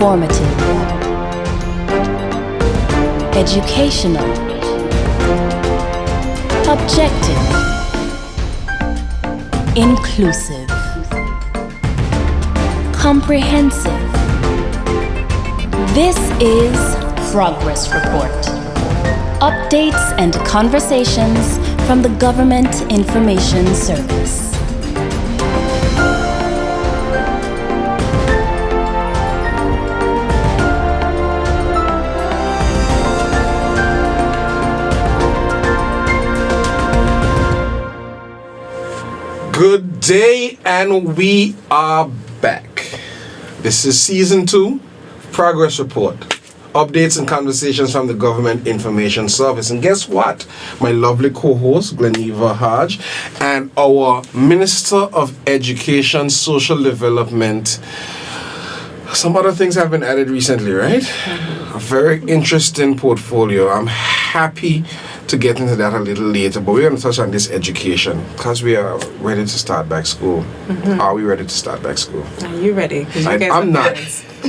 informative, educational, objective, inclusive, comprehensive. This is Progress Report. Updates and conversations from the Government Information Service. Good day, and we are back. This is Season 2, Progress Report. Updates and conversations from the Government Information Service. And guess what? My lovely co-host, Gleneva Hodge, and our Minister of Education, Social Development. Some other things have been added recently, right? A very interesting portfolio. I'm happy to get into that a little later, but we're going to touch on this education because we are ready to start back school. Are we ready to start back school? Are you ready? I'm not.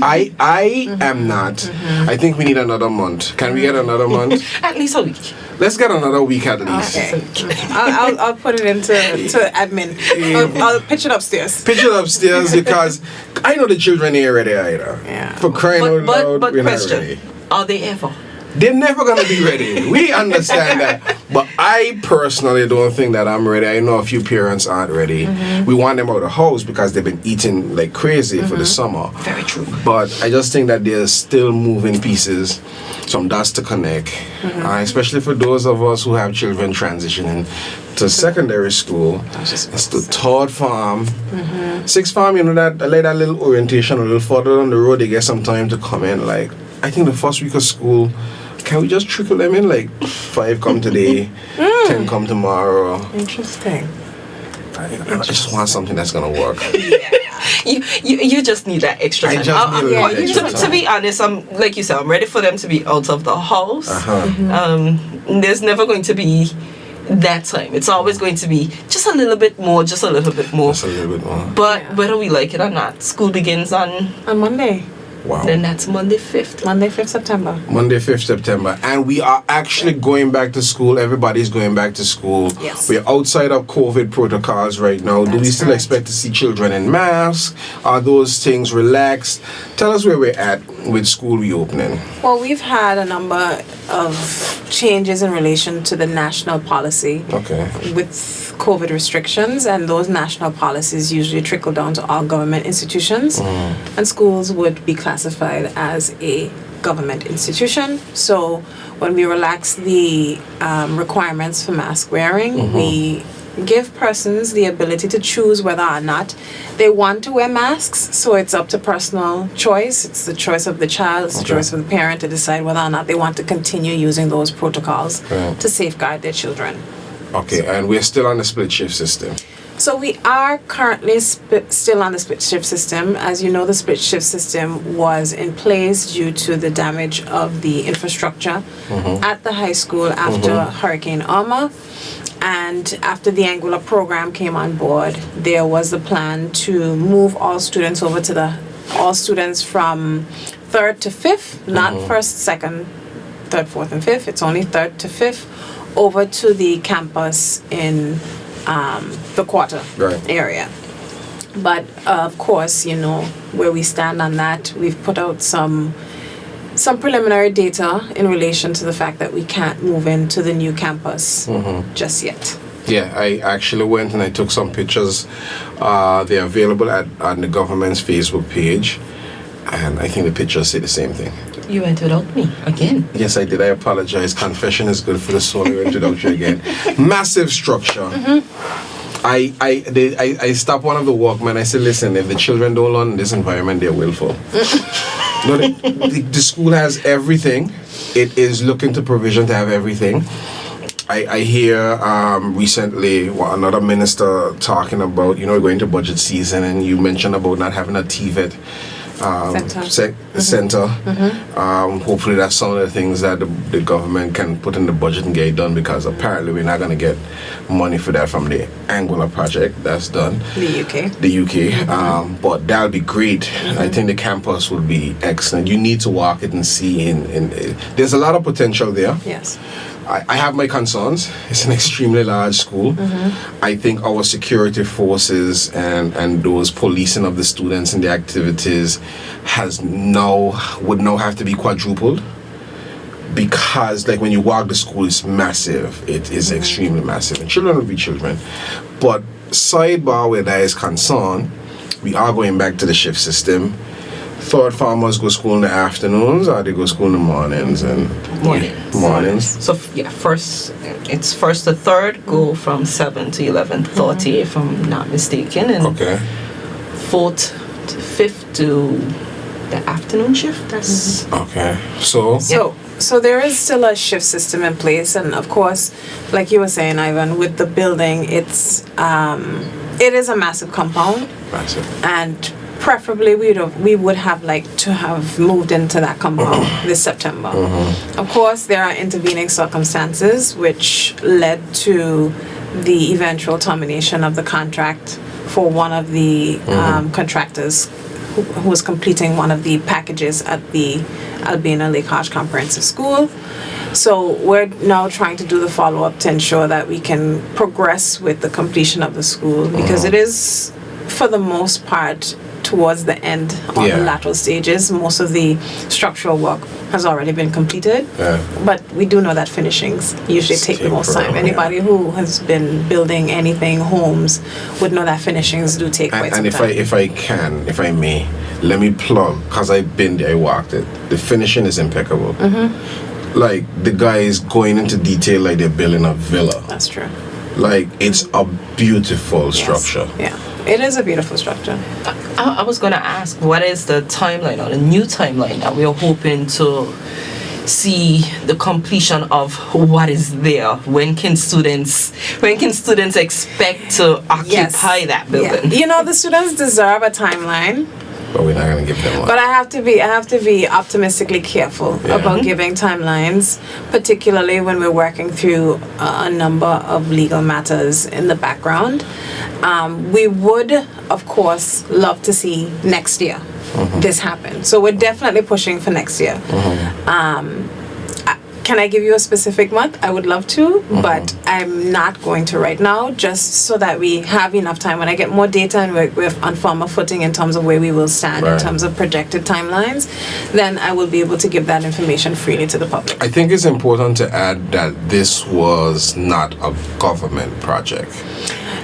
I am not. I think we need another month. Can we get another month? At least a week. Let's get another week at least. Okay. I'll put it into admin. I'll pitch it upstairs. Pitch it upstairs because I know the children ain't ready either. Yeah. For crying out loud, but we're not question, ready. are they ever? They're never going to be ready. We understand that. But I personally don't think that I'm ready. I know a few parents aren't ready. We want them out of the house because they've been eating like crazy for the summer. Very true. But I just think that there's still moving pieces, some dots to connect. Especially for those of us who have children transitioning to secondary school. It's the third farm. Sixth farm, you know, that I like that little orientation a little further down the road. They get some time to come in. Like, I think the first week of school, can we just trickle them in? Like 5 come today, 10 come tomorrow. Interesting. I just want something that's gonna work. You just need that extra time. I just need a little extra time. To be honest, I'm like you said, I'm ready for them to be out of the house. There's never going to be that time. It's always going to be just a little bit more, just a little bit more. Just a little bit more. But whether we like it or not, school begins on Monday. Wow. Then that's Monday 5th. Monday 5th September. Monday 5th September. And we are actually going back to school. Everybody's going back to school. Yes. We're outside of COVID protocols right now. Do we still correct. expect to see children in masks? Are those things relaxed? Tell us where we're at with school reopening. Well, we've had a number of changes in relation to the national policy Okay. with COVID restrictions, and those national policies usually trickle down to all government institutions, and schools would be classified as a government institution. So when we relax the requirements for mask wearing, we give persons the ability to choose whether or not they want to wear masks. So it's up to personal choice. It's the choice of the child, it's the choice of the parent to decide whether or not they want to continue using those protocols to safeguard their children. Okay, and we're still on the split shift system. So we are currently still on the split shift system. As you know, the split shift system was in place due to the damage of the infrastructure at the high school after Hurricane Irma. And after the Angular program came on board, there was the plan to move all students over to all students from 3rd to 5th, not 1st, 2nd, 3rd, 4th, and 5th. It's only 3rd to 5th over to the campus in the quarter area. But of course, you know where we stand on that. We've put out some preliminary data in relation to the fact that we can't move into the new campus just yet. Yeah, I actually went and I took some pictures. They're available on the government's Facebook page, and I think the pictures say the same thing. You went without me again. Yes, I did. I apologize. Confession is good for the soul. Introduction again. Massive structure. I stopped one of the workmen. I said, listen, if the children don't learn in this environment, they're willful. No, the school has everything. It is looking to provision to have everything. I hear recently another minister talking about, going to budget season, and you mentioned about not having a TVET center. Hopefully that's some of the things that the government can put in the budget and get it done, because apparently we're not going to get money for that from the Anguilla project that's done. The UK. But that'll be great. I think the campus will be excellent. You need to walk it and see. There's a lot of potential there. Yes. I have my concerns. It's an extremely large school. I think our security forces and those policing of the students and the activities would now have to be quadrupled, because like when you walk the school, it's massive. It is extremely massive, and children will be children. But sidebar where that is concerned, we are going back to the shift system. Third farmers go school in the afternoons, or they go school in the mornings? And mornings. So it's first to third, go from 7 to 11:30, if I'm not mistaken, and fourth to fifth to the afternoon shift. That's okay. So there is still a shift system in place, and of course, like you were saying, Ivan, with the building, it is a massive compound. Massive. And preferably we would have liked to have moved into that compound this September. Of course, there are intervening circumstances which led to the eventual termination of the contract for one of the contractors who was completing one of the packages at the Albina Lake Hodge Comprehensive School. So we're now trying to do the follow-up to ensure that we can progress with the completion of the school, because it is, for the most part, towards the end on the lateral stages. Most of the structural work has already been completed, but we do know that finishings usually take the most time. Anybody who has been building anything, homes, would know that finishings do take quite some time. And if I may, let me plug, because I've been there, I walked it. The finishing is impeccable. Like, the guy is going into detail like they're building a villa. That's true. Like, it's a beautiful structure. Yeah. It is a beautiful structure. I was going to ask, what is the timeline, or the new timeline that we are hoping to see the completion of what is there? When can students expect to occupy that building? Yeah. You know, the students deserve a timeline. But we're not going to give them one. But I have to be optimistically careful about giving timelines, particularly when we're working through a number of legal matters in the background. We would, of course, love to see next year this happen. So we're definitely pushing for next year. Can I give you a specific month? I would love to, but I'm not going to right now, just so that we have enough time. When I get more data and we're on firmer footing in terms of where we will stand in terms of projected timelines, then I will be able to give that information freely to the public. I think it's important to add that this was not a government project.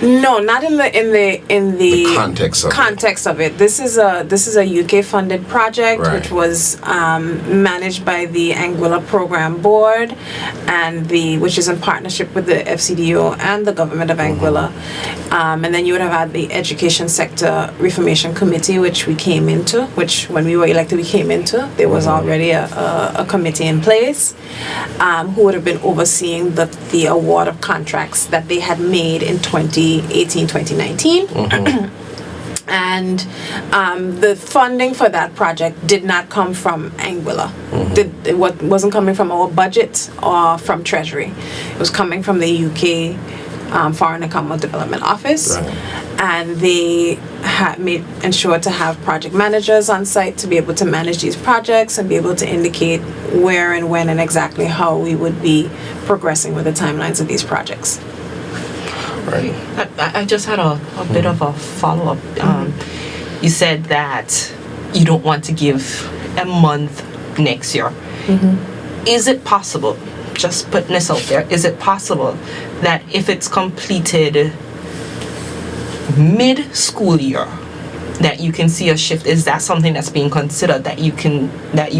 No, not in the context of it. This is a UK funded project which was managed by the Anguilla Program Board, and which is in partnership with the FCDO and the government of Anguilla. And then you would have had the Education Sector Reformation Committee, which when we were elected we came into. There was already a committee in place who would have been overseeing the award of contracts that they had made in 2018-2019. And the funding for that project did not come from Anguilla. It wasn't coming from our budget or from Treasury. It was coming from the UK Foreign and Commonwealth Development Office. And they had ensured to have project managers on site to be able to manage these projects and be able to indicate where and when and exactly how we would be progressing with the timelines of these projects. Right. I just had a bit of a follow-up. You said that you don't want to give a month next year. Is it possible, just putting this out there, is it possible that if it's completed mid-school year, that you can see a shift? Is that something that's being considered, that you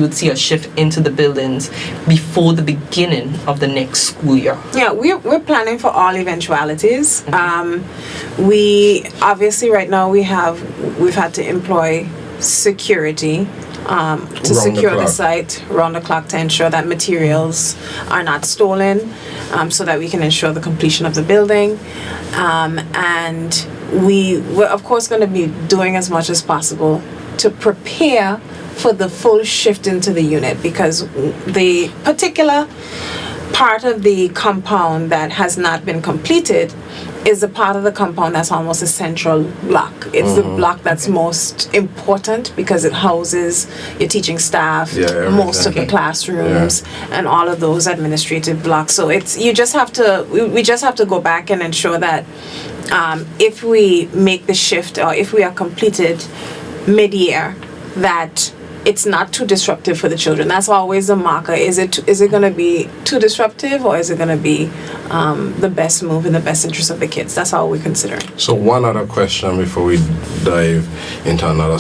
would see a shift into the buildings before the beginning of the next school year? Yeah, we're planning for all eventualities. We obviously right now we've had to employ security to secure the site round the clock, to ensure that materials are not stolen, so that we can ensure the completion of the building. And we're of course going to be doing as much as possible to prepare for the full shift into the unit, because the particular part of the compound that has not been completed is the part of the compound that's almost a central block. It's the block that's most important because it houses your teaching staff, most of the classrooms, and all of those administrative blocks. So it's we just have to go back and ensure that if we make the shift, or if we are completed mid-year, that it's not too disruptive for the children. That's always the marker. Is it going to be too disruptive, or is it going to be the best move in the best interest of the kids? That's all we're considering. So one other question before we dive into another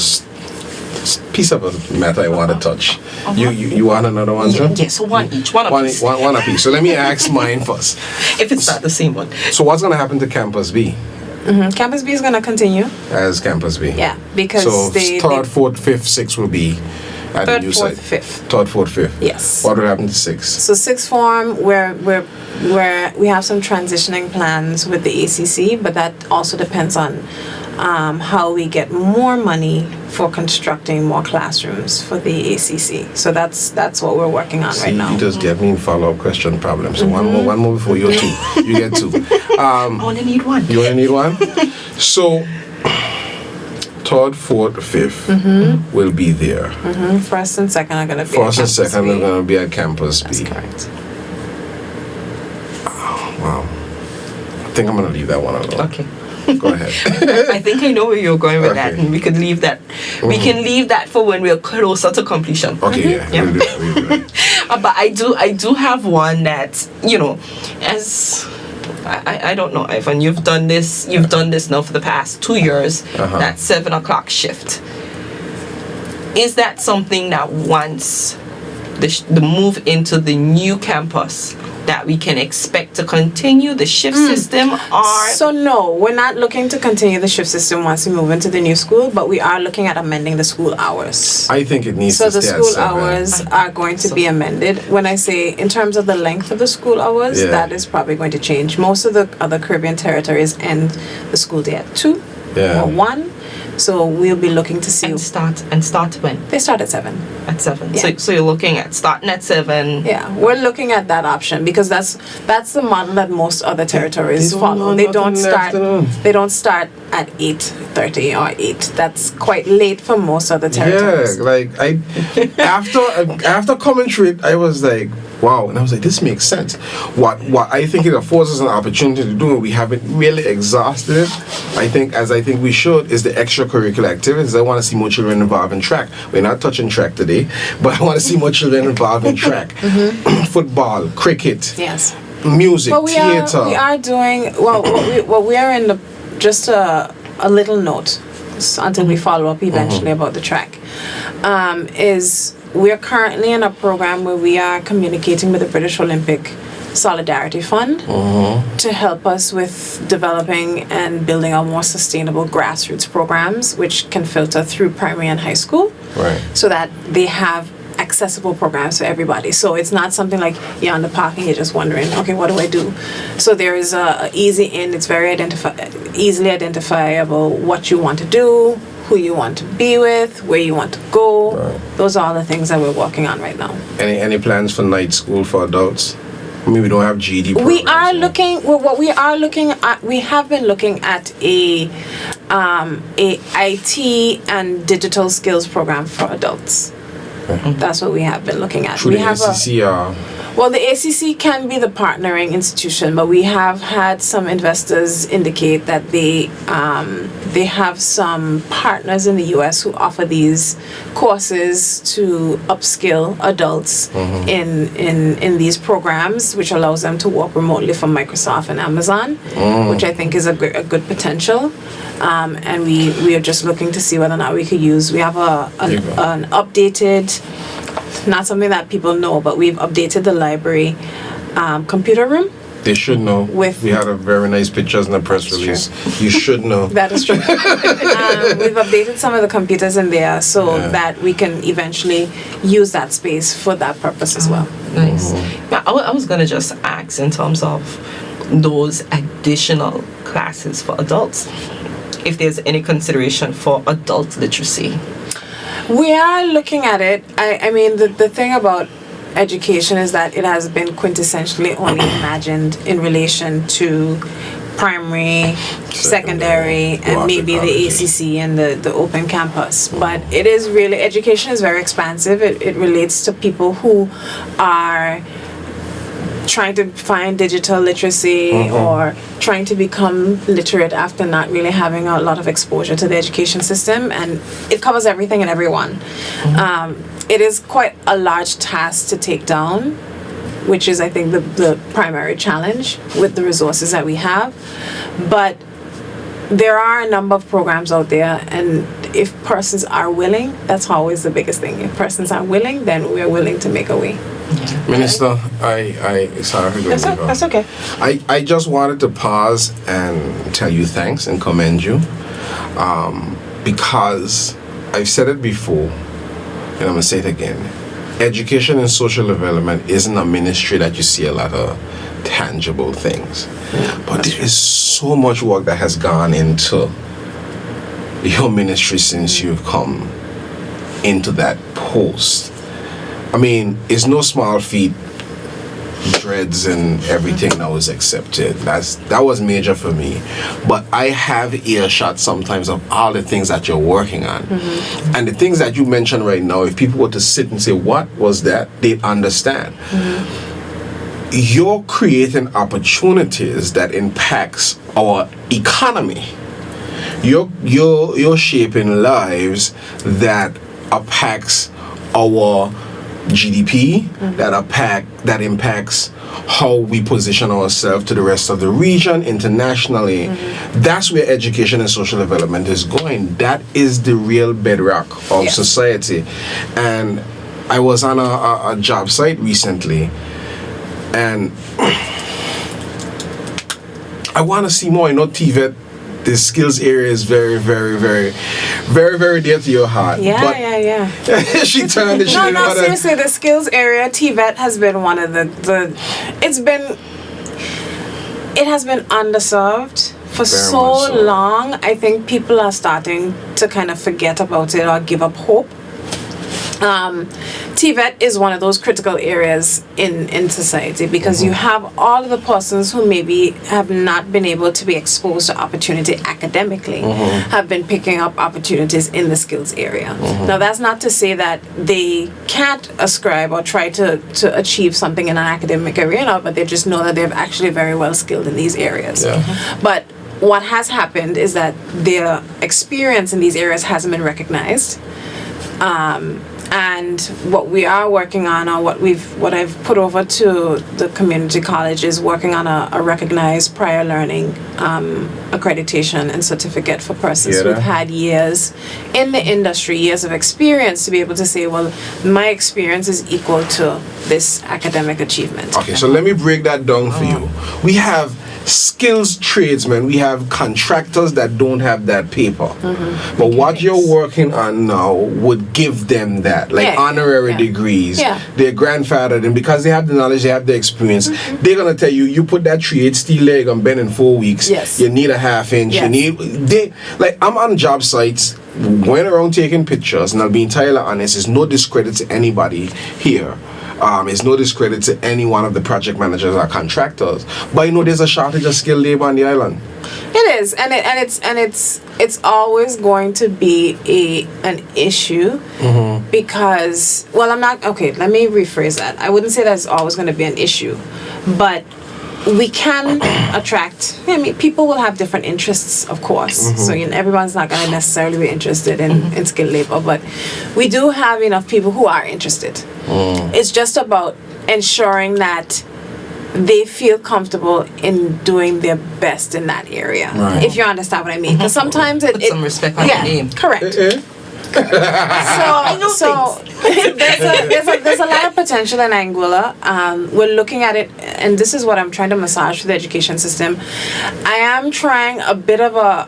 piece of a matter I want to touch. You want another one, sir? Yes, so one each. One apiece. One apiece. So let me ask mine first. If it's not the same one. So what's going to happen to Campus B? Campus B is going to continue. As Campus B. Yeah, because so third, fourth, fifth, sixth will be at the new site. Third, fourth, fifth. Third, fourth, fifth. Yes. What will happen to sixth? So sixth form, we have some transitioning plans with the ACC, but that also depends on how we get more money for constructing more classrooms for the ACC. So that's what we're working on right now. You just get me in follow-up question problems. So one more before you're two. You get two. I only need one. You only need one? So third, fourth, fifth will be there. First and second are going to be First and second are going to be at Campus B. That's correct. Wow. I think I'm going to leave that one alone. Okay. Go ahead. I think I know where you're going with that, Okay. and we could leave that. We can leave that for when we're closer to completion. Okay, yeah. We'll do that. But I do have one that, as I don't know, Ivan, you've done this now for the past 2 years. That 7:00 shift. Is that something that once the move into the new campus, that we can expect to continue the shift system, or? So no, we're not looking to continue the shift system once we move into the new school, but we are looking at amending the school hours. I think it needs So to the stay school at 7. hours are going to be amended. When I say in terms of the length of the school hours, that is probably going to change. Most of the other Caribbean territories end the school day at 2 or 1. So we'll be looking to see. And start when? They start at 7. At 7. Yeah. So you're looking at starting at 7. Yeah, we're looking at that option because that's the model that most other territories They don't follow. know They nothing don't in the start. afternoon. They don't start at 8:30 or 8. That's quite late for most other territories. Yeah, like after coming through it, I was like, wow, and I was like, this makes sense. What I think it affords us an opportunity to do, and we haven't really exhausted it. I think we should, is the extracurricular activities. I want to see more children involved in track. We're not touching track today, but I want to see more children involved in track. Football, cricket, Yes. music, But theater. we are doing well. What we are in the just a little note until we follow up eventually about the track. Is we are currently in a program where we are communicating with the British Olympic Solidarity Fund to help us with developing and building our more sustainable grassroots programs, which can filter through primary and high school, Right. so that they have accessible programs for everybody. So it's not something like you're on the park and you're just wondering, okay, what do I do? So there is a easy in. It's very easily identifiable what you want to do, who you want to be with, where you want to go. Right. Those are all the things that we're working on right now. Any plans for night school for adults? I mean, we don't have GED programs. We are so- looking. Well, what we are looking at, we have been looking at a IT and digital skills program for adults. That's what we have been looking at. Through We the have ACC, well, the ACC can be the partnering institution, but we have had some investors indicate that they have some partners in the U.S. who offer these courses to upskill adults in these programs, which allows them to work remotely from Microsoft and Amazon, which I think is a good potential. And we are just looking to see whether or not we could use. We have an updated. Not something that people know, but we've updated the library computer room. they should know. We had a very nice pictures in the press release. You should know. That is true. We've updated some of the computers in there so that we can eventually use that space for that purpose as well. Nice. Now, I was going to just ask in terms of those additional classes for adults, if there's any consideration for adult literacy. We are looking at it. I mean, the thing about education is that it has been quintessentially only imagined in relation to primary, secondary, and maybe the ACC and the open campus. But it is really, education is very expansive. It relates to people who are trying to find digital literacy or trying to become literate after not really having a lot of exposure to the education system, and it covers everything and everyone. It is quite a large task to take down, which is, I think, the primary challenge with the resources that we have. But there are a number of programs out there, and if persons are willing, that's always the biggest thing. If persons are willing, then we're willing to make a way. Minister, I sorry for going on. That's okay. I just wanted to pause and tell you thanks and commend you, because I've said it before, and I'm gonna say it again. Education and social development isn't a ministry that you see a lot of tangible things, but there is so much work that has gone into your ministry since you've come into that post. I mean, it's no small feat. Dreads and everything that was accepted. That was major for me. But I have earshot sometimes of all the things that you're working on. And the things that you mentioned right now, if people were to sit and say, what was that? They'd understand. You're creating opportunities that impacts our economy. You're shaping lives that impacts our GDP, that impacts how we position ourselves to the rest of the region internationally. That's where education and social development is going. That is the real bedrock of society. And I was on a job site recently, and I want to see more. TVET, the skills area is very, very, very, very, very dear to your heart. Yeah. She turned and she didn't know that. Seriously, the skills area, TVET has been one of it has been underserved for Very so much so. long. I think people are starting to kind of forget about it or give up hope. TVET is one of those critical areas in society because you have all of the persons who maybe have not been able to be exposed to opportunity academically have been picking up opportunities in the skills area. Now, that's not to say that they can't ascribe or try to achieve something in an academic arena, but they just know that they're actually very well skilled in these areas. But what has happened is that their experience in these areas hasn't been recognized. And what we are working on, or what I've put over to the community college, is working on a recognized prior learning accreditation and certificate for persons who've had years in the industry, years of experience, to be able to say, well, my experience is equal to this academic achievement. Okay, so let me break that down for you. We have skills tradesmen, we have contractors that don't have that paper. But what you're working on now would give them that, like honorary degrees. They're grandfathered, and because they have the knowledge, they have the experience, they're gonna tell you, you put that 3/8 steel leg on bend in 4 weeks, you need a half inch, I'm on job sites going around taking pictures, and I'll be entirely honest, it's no discredit to anybody here. It's no discredit to any one of the project managers or contractors, but there's a shortage of skilled labor on the island. It is, and it's always going to be an issue because, well, I'm not, okay, let me rephrase that. I wouldn't say that it's always going to be an issue, but we can attract, people will have different interests, of course. So everyone's not going to necessarily be interested in skilled labor, but we do have enough people who are interested. It's just about ensuring that they feel comfortable in doing their best in that area. If you understand what I mean. Because sometimes Put some respect on your name. Correct. So there's a lot of potential in Anguilla. We're looking at it, and this is what I'm trying to massage for the education system. I am trying a bit of a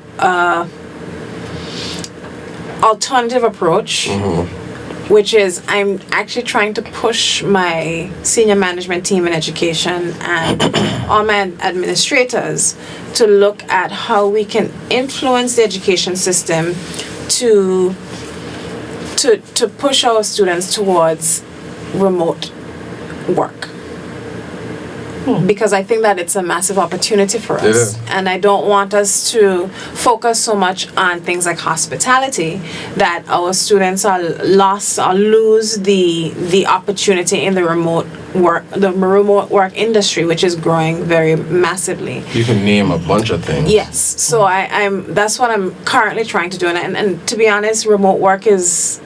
alternative approach, which is I'm actually trying to push my senior management team in education and all my administrators to look at how we can influence the education system to to push our students towards remote work. Because I think that it's a massive opportunity for us. Yeah. And I don't want us to focus so much on things like hospitality that our students are lost or lose the opportunity in the remote work industry, which is growing very massively. You can name a bunch of things. Yes. So I'm that's what I'm currently trying to do. And to be honest, remote work is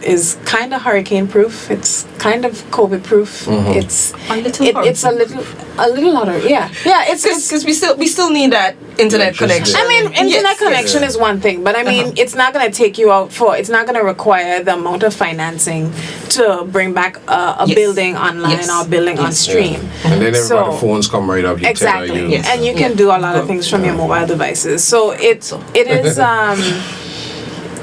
kind of hurricane proof. It's kind of COVID proof. It's it's a little harder. Yeah. It's because we still need that internet connection. I mean, internet connection is one thing, but I mean, it's not going to take you out it's not going to require the amount of financing to bring back a building online or a building on stream. Yeah. And then everybody phones come right up. Exactly. And you can do a lot of things from your mobile devices. So it is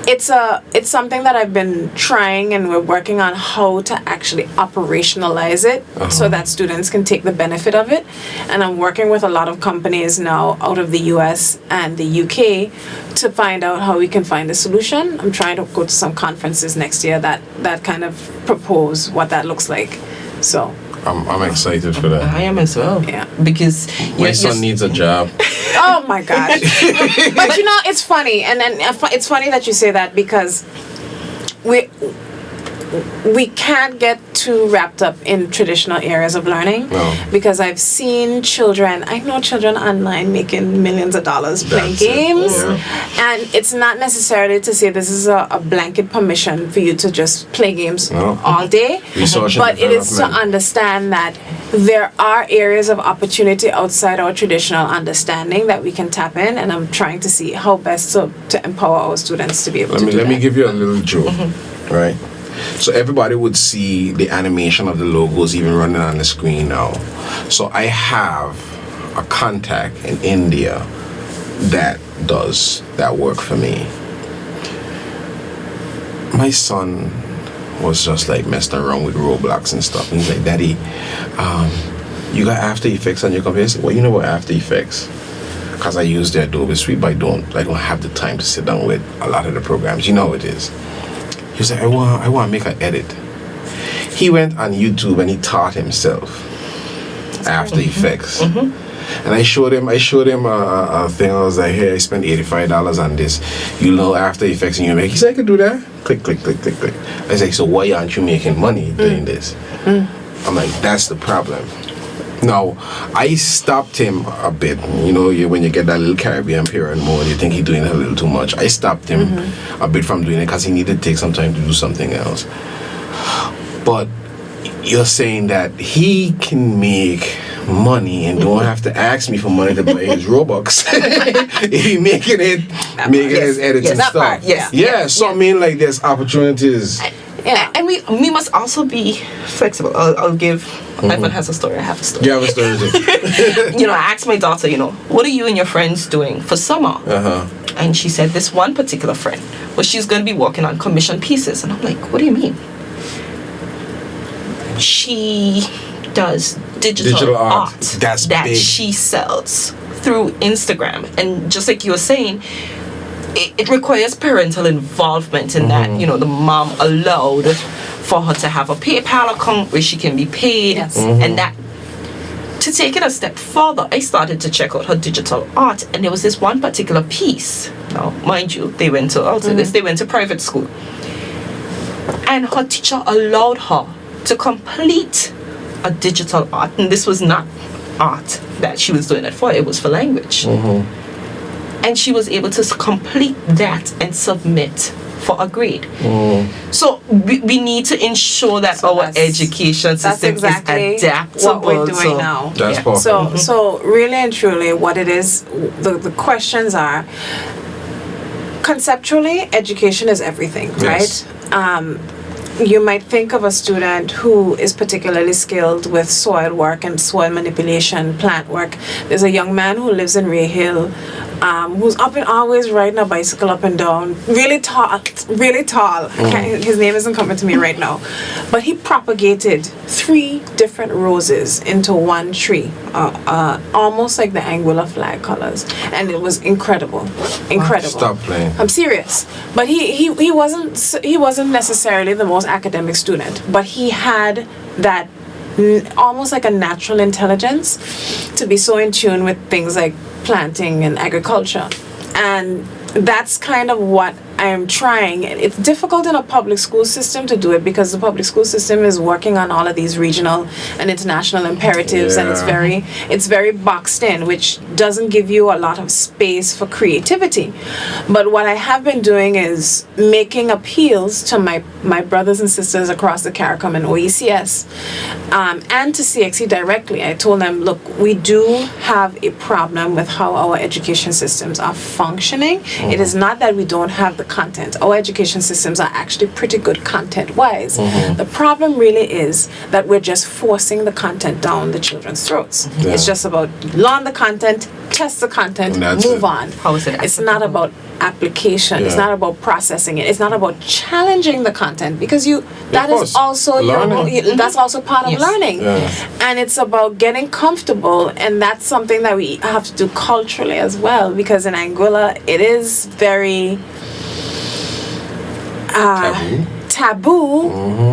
it's something that I've been trying, and we're working on how to actually operationalize it so that students can take the benefit of it. And I'm working with a lot of companies now out of the US and the UK to find out how we can find a solution. I'm trying to go to some conferences next year that kind of propose what that looks like. So I'm excited for that. I am as well. Yeah. Because my son needs a job. Oh my gosh. But you know, it's funny, and then it's funny that you say that, because we can't get too wrapped up in traditional areas of learning. No. Because I've seen I know children online making millions of dollars playing games. And it's not necessarily to say this is a blanket permission for you to just play games all day. But it is to understand that there are areas of opportunity outside our traditional understanding that we can tap in, and I'm trying to see how best to empower our students to be able to do that. Let me give you a little joke, right? So everybody would see the animation of the logos even running on the screen now. So I have a contact in India that does that work for me. My son was just like messing around with Roblox and stuff. And he's like, Daddy, you got After Effects on your computer? I said, well, you know what After Effects? Because I use the Adobe Suite, but I don't have the time to sit down with a lot of the programs. You know how it is. He was like, I want to make an edit. He went on YouTube and he taught himself After Effects. And I showed him a thing. I was like, hey, I spent $85 on this. You know After Effects, and you make. He said, I could do that. Click, click, click, click, click. I was like, so why aren't you making money doing this? I'm like, that's the problem. Now, I stopped him a bit. You know, when you get that little Caribbean parent mode, you think he's doing a little too much. I stopped him a bit from doing it because he needed to take some time to do something else. But you're saying that he can make money and don't have to ask me for money to buy his Robux. If he making his edits and stuff. So I mean, like, there's opportunities. And we must also be flexible. I'll give. Ivan has a story. I have a story. You have a story too. I asked my daughter, what are you and your friends doing for summer? And she said this one particular friend, she's going to be working on commission pieces. And I'm like, what do you mean? She does digital art that big. She sells through Instagram. And just like you were saying, it requires parental involvement in that, the mom allowed for her to have a PayPal account where she can be paid. And that, to take it a step further, I started to check out her digital art, and there was this one particular piece. Now, mind you, they went to private school. And her teacher allowed her to complete a digital art, and this was not art that she was doing it for, it was for language. And she was able to complete that and submit for a grade. So we need to ensure that our education system is adaptable. What we're doing now. That's perfect. So really and truly, what it is, the questions are, conceptually, education is everything, right? You might think of a student who is particularly skilled with soil work and soil manipulation, plant work. There's a young man who lives in Ray Hill who's up and always riding a bicycle up and down, really tall. His name isn't coming to me right now, but he propagated 3 different roses into one tree, almost like the Anguilla flag colors, and it was incredible. Stop playing. I'm serious. But he wasn't necessarily the most academic student, but he had that almost like a natural intelligence to be so in tune with things like planting and agriculture. And that's kind of what I'm trying. It's difficult in a public school system to do it because the public school system is working on all of these regional and international imperatives, and it's very boxed in, which doesn't give you a lot of space for creativity. But what I have been doing is making appeals to my brothers and sisters across the CARICOM and OECS, and to CXC directly. I told them, look, we do have a problem with how our education systems are functioning. It is not that we don't have the content. Our education systems are actually pretty good content-wise. The problem really is that we're just forcing the content down the children's throats. It's just about learn the content, test the content, move on. How is it It's not about application. It's not about processing it. It's not about challenging the content, because that's also part of learning. And it's about getting comfortable, and that's something that we have to do culturally as well, because in Anguilla it is very taboo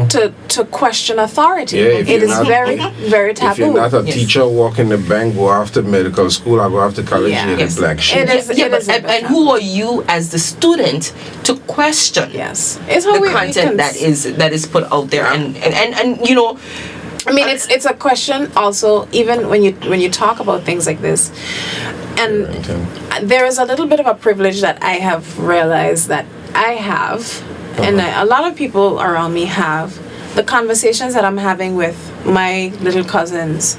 to question authority. It is very, very taboo. If you're not a teacher walking the bank, go after medical school or go after college, you're the black sheep. And who are you as the student to question it's the content that is put out there? And you know, I mean, it's a question also, even when you talk about things like this. And there is a little bit of a privilege that I have realized that I have, and a lot of people around me have. The conversations that I'm having with my little cousins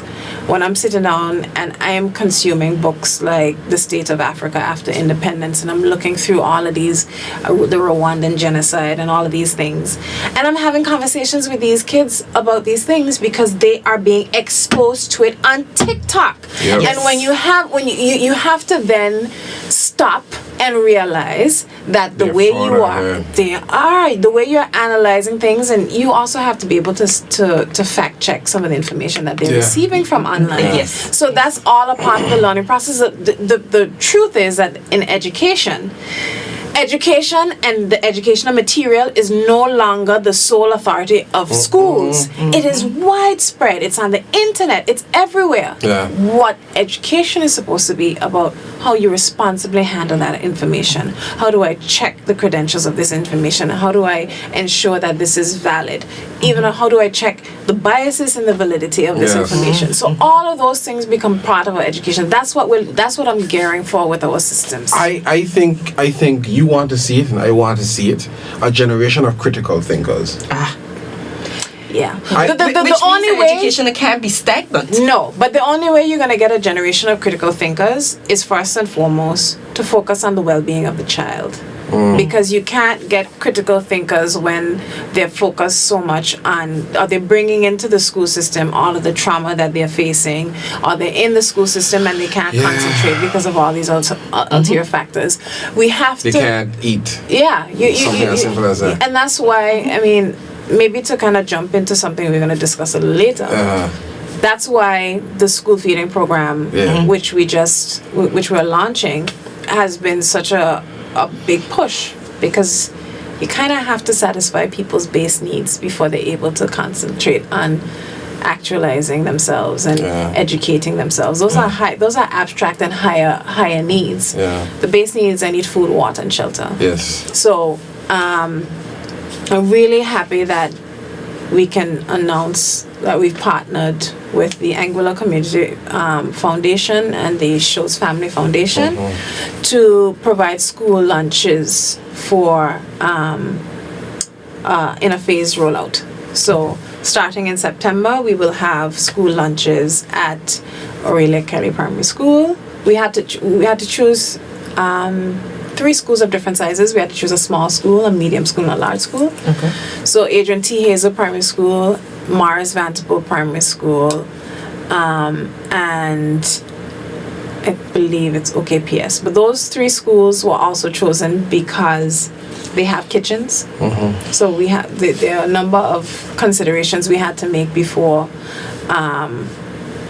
when I'm sitting down and I am consuming books like The State of Africa After Independence, and I'm looking through all of these, the Rwandan genocide and all of these things. And I'm having conversations with these kids about these things because they are being exposed to it on TikTok. And when you have to then stop and realize that the way you're analyzing things, and you also have to be able to fact check some of the information that they're receiving from online. So that's all a part of the learning process. The truth is that in education and the educational material is no longer the sole authority of schools. It is widespread. It's on the internet. It's everywhere. What education is supposed to be about how you responsibly handle that information. How do I check the credentials of this information? How do I ensure that this is valid? Even how do I check the biases and the validity of this information? So all of those things become part of our education. That's what I'm gearing for with our systems. I think you want to see it, and I want to see it. A generation of critical thinkers. The only way education can't be stagnant. No, but the only way you're going to get a generation of critical thinkers is first and foremost to focus on the well-being of the child. Because you can't get critical thinkers when they're focused so much on, or they're bringing into the school system all of the trauma that they're facing, or they're in the school system and they can't concentrate because of all these ulterior factors. We have they can't eat. Something as simple as that. And that's why, I mean, maybe to kind of jump into something we're going to discuss a little later. That's why the school feeding program, which we're launching, has been such a big push, because you kind of have to satisfy people's base needs before they're able to concentrate on actualizing themselves and educating themselves. Those are abstract and higher needs. The base needs, I need food, water, and shelter. So I'm really happy that we can announce that we've partnered with the Anguilla Community Foundation and the Shows Family Foundation to provide school lunches for in a phased rollout. So starting in September, we will have school lunches at Aurelia Kelly Primary School. We had to choose 3 schools of different sizes. We had to choose a small school, a medium school, and a large school. So Adrian T. Hazel Primary School, Morris Vanderbilt Primary School, and I believe it's OKPS. But those 3 schools were also chosen because they have kitchens. So we have there are a number of considerations we had to make before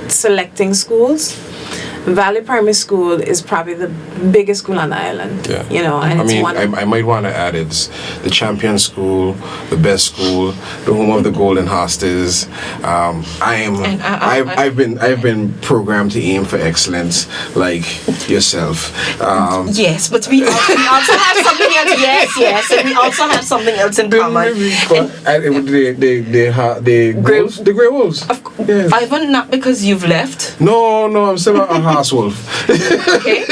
selecting schools. Valley Primary School is probably the biggest school on the island. Yeah. You know, and I it's mean, one. I might want to add it's the champion school, the best school, the home of the golden hostas. I've been programmed to aim for excellence, like yourself. Yes, but we also have something else. Yes, and we also have something else in common. The Grey Wolves. Yes. Ivan, not because you've left. No, I'm still a horse wolf. Okay.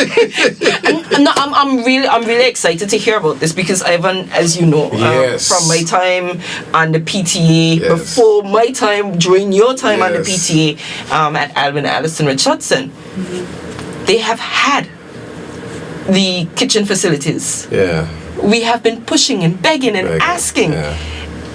No, I'm really excited to hear about this because Ivan, as you know, Yes. from my time on the PTA, Yes. before my time, during your time on the Yes. PTA, at Alvin Allison Richardson, they have had the kitchen facilities. Yeah. We have been pushing and begging and asking. Yeah.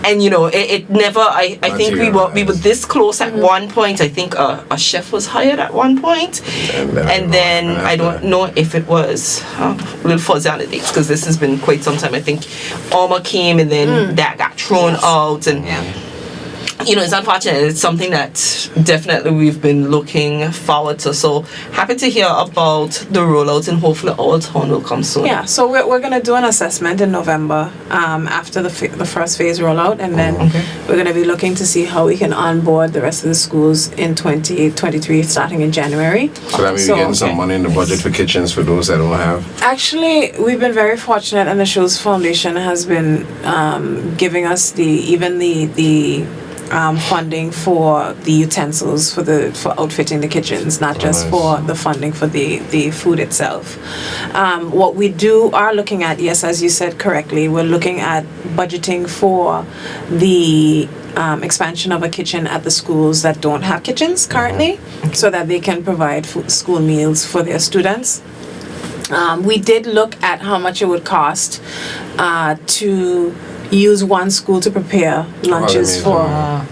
And you know, it never. I think we were this close at one point. I think a chef was hired at one point, and then I don't know if it was a little fuzzy on the dates because this has been quite some time. I think Alma came and then that got thrown out, and you know, it's unfortunate. It's something that definitely we've been looking forward to. So happy to hear about the rollout, and hopefully our town will come soon. Yeah, so we're going to do an assessment in November after the first phase rollout, and then we're going to be looking to see how we can onboard the rest of the schools in 2023, starting in January. So that means we're getting some money in the budget for kitchens for those that don't have. Actually, we've been very fortunate, and the Schultz Foundation has been giving us the funding for the utensils for outfitting the kitchens, not just for the funding for the food itself. What we are looking at, yes, as you said correctly, we're looking at budgeting for the expansion of a kitchen at the schools that don't have kitchens currently, so that they can provide school meals for their students. We did look at how much it would cost to use one school to prepare lunches for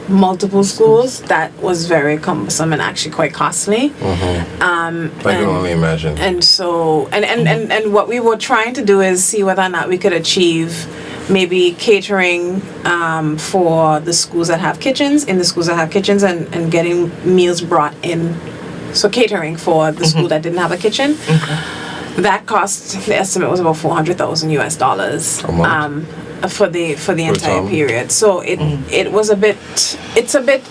multiple schools. That was very cumbersome and actually quite costly. I can only imagine. And so, and what we were trying to do is see whether or not we could achieve maybe catering for the schools that have kitchens, and getting meals brought in. So catering for the school that didn't have a kitchen. That cost, the estimate was about $400,000 US for the entire period. So it was it's a bit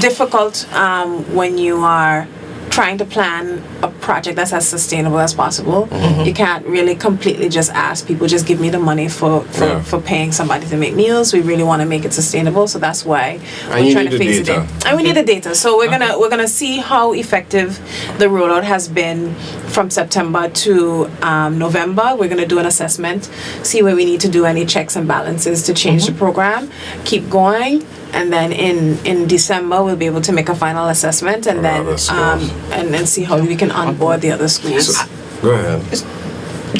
difficult when you are trying to plan a project that's as sustainable as possible. You can't really completely just ask people, just give me the money for paying somebody to make meals. We really want to make it sustainable, so that's why we're trying to phase it in. And we need the data. So we're gonna see how effective the rollout has been from September to November. We're gonna do an assessment, see where we need to do any checks and balances to change the program, keep going. And then in December we'll be able to make a final assessment, and then see how we can onboard the other schools. Go ahead.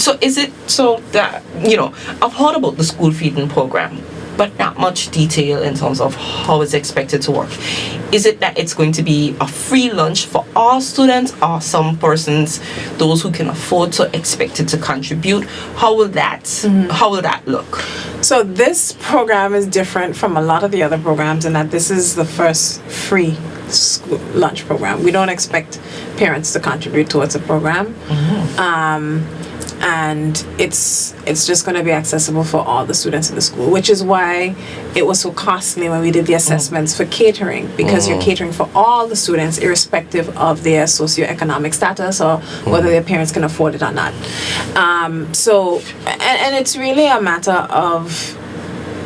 So is it so that, you know, I've heard about the school feeding program, but not much detail in terms of how it's expected to work. Is it that it's going to be a free lunch for all students, or some persons, those who can afford to, expected to contribute? How will that look? So this program is different from a lot of the other programs in that this is the first free school lunch program. We don't expect parents to contribute towards the program. And it's just going to be accessible for all the students in the school, which is why it was so costly when we did the assessments for catering, because you're catering for all the students irrespective of their socioeconomic status or whether their parents can afford it or not. So it's really a matter of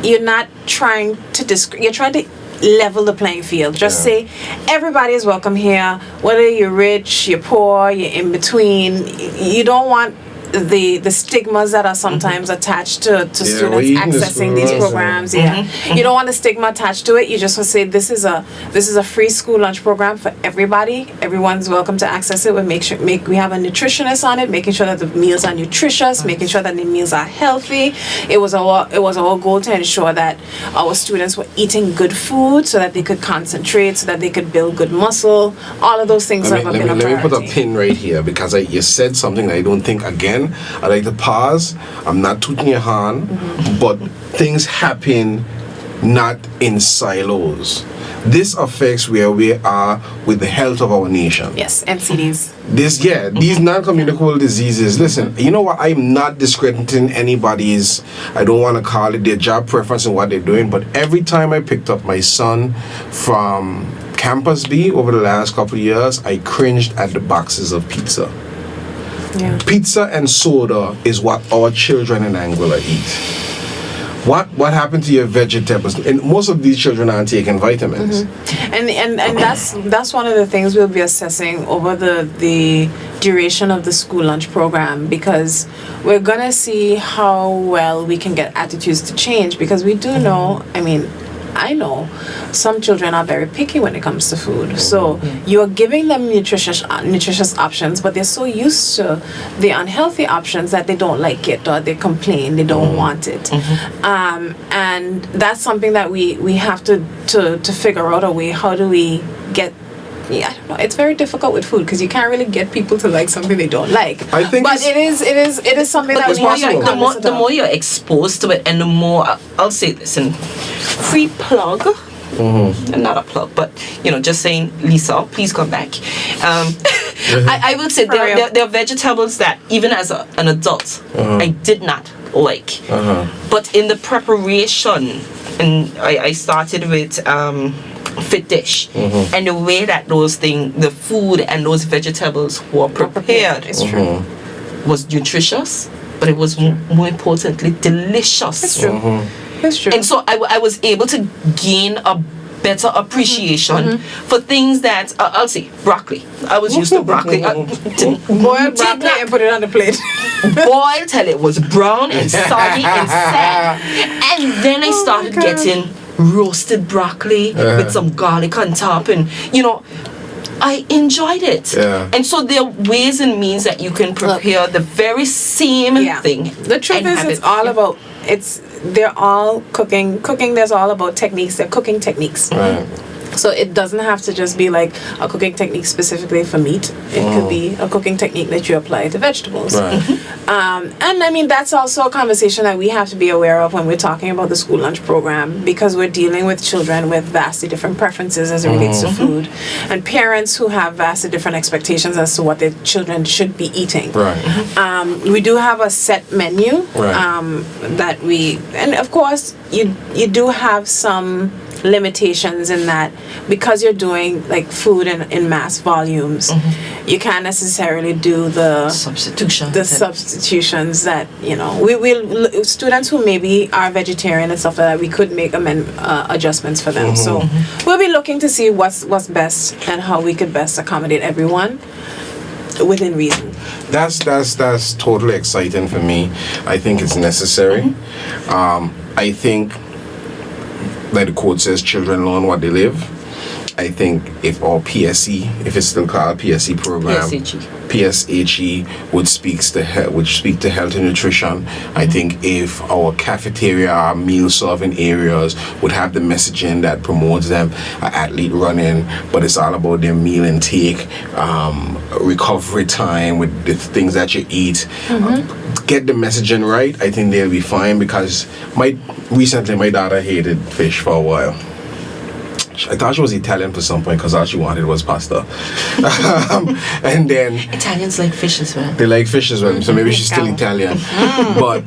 you're not trying to you're trying to level the playing field. Just say everybody is welcome here, whether you're rich, you're poor, you're in between. You don't want the stigmas that are sometimes attached to we're students eating this accessing these food. programs. You don't want the stigma attached to it. You just want to say this is a free school lunch program for everybody. Everyone's welcome to access it. We we have a nutritionist on it, making sure that the meals are nutritious, making sure that the meals are healthy. It was our goal to ensure that our students were eating good food so that they could concentrate, so that they could build good muscle. All of those things have been a priority. Let me put a pin right here because you said something that I don't think, again, I like to pause. I'm not tooting your horn, but things happen not in silos. This affects where we are with the health of our nation. Yes, NCDs. These non-communicable diseases. Listen, you know what? I'm not discrediting anybody's, I don't want to call it their job preference and what they're doing, but every time I picked up my son from Campus B over the last couple of years, I cringed at the boxes of pizza. Yeah. Pizza and soda is what our children in Anguilla eat. What happened to your vegetables? And most of these children aren't taking vitamins. And that's one of the things we'll be assessing over the duration of the school lunch program, because we're gonna see how well we can get attitudes to change, because we do know, I know some children are very picky when it comes to food. So you're giving them nutritious options, but they're so used to the unhealthy options that they don't like it, or they complain, they don't want it. And that's something that we have to figure out a way. How do we get? I don't know. It's very difficult with food because you can't really get people to like something they don't like. I think, but it is something that we have to the more you're exposed to it, and the more I'll say this in free plug. Not a plug, but just saying, Lisa, please come back. I will say there are vegetables that even as an adult I did not like, but in the preparation, and I started with Fit Dish, and the way that the food and those vegetables were prepared was nutritious, but it was more importantly delicious. It's true. It's true. And so I was able to gain a better appreciation for things that I'll say broccoli. I was used to broccoli. Boiled broccoli and put it on the plate. Boiled till it was brown and soggy and sad, and then I started getting roasted broccoli with some garlic on top, and I enjoyed it. And so there are ways and means that you can prepare the very same thing. The truth is, it's all about they're all cooking. There's all about techniques. They're cooking techniques. Right. So it doesn't have to just be like a cooking technique specifically for meat. It could be a cooking technique that you apply to vegetables. Right. And that's also a conversation that we have to be aware of when we're talking about the school lunch program, because we're dealing with children with vastly different preferences as it relates to food, and parents who have vastly different expectations as to what their children should be eating. Right. We do have a set menu that and of course you do have some limitations in that, because you're doing like food in mass volumes, you can't necessarily do the substitutions that we will students who maybe are vegetarian and stuff like that, we could make adjustments for them. So we'll be looking to see what's best and how we could best accommodate everyone within reason. That's totally exciting for me. I think it's necessary. I think, like the quote says, children learn what they live. I think if our PSE, if it's still called PSE program, PSHE would speak to health and nutrition. I think if our cafeteria, our meal serving areas would have the messaging that promotes them, athlete running, but it's all about their meal intake, recovery time with the things that you eat. Get the messaging right, I think they'll be fine, because recently my daughter hated fish for a while. I thought she was Italian for some point because all she wanted was pasta. And then Italians like fish as well. They like fish as well, so maybe she's still Italian. But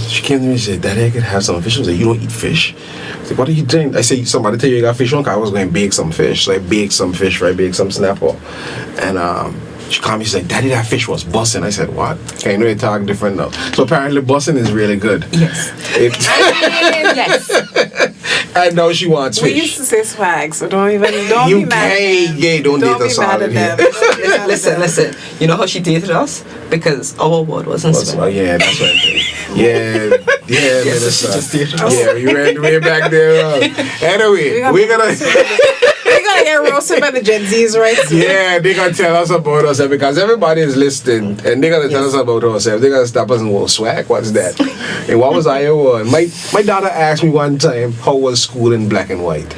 she came to me and said, "Daddy, I could have some fish." I was like, "You don't eat fish." I was like, "What are you doing?" I said, "Somebody tell you got fish on?" I was going to bake some fish. So I baked some fish, right? Baked some snapper. And she called me, she said, "Daddy, that fish was bussin'." I said, "What?" Okay, you know they talk different now. So apparently bussin' is really good. Yes. Yes. And now she wants fish. We used to say swag, so don't be mad. Don't date us all in here. listen. You know how she dated us? Because our word wasn't spelled. Yeah, that's right. Yeah, Yes, she just dated us. Yeah, we ran way back there. Anyway, we're gonna get roasted by the Gen Zs, right? yeah, they're gonna tell us about ourselves because everybody is listening and they're gonna tell us about ourselves. They're gonna stop us and go, swag, what's that? And what was Iowa? My daughter asked me one time, how was school in black and white?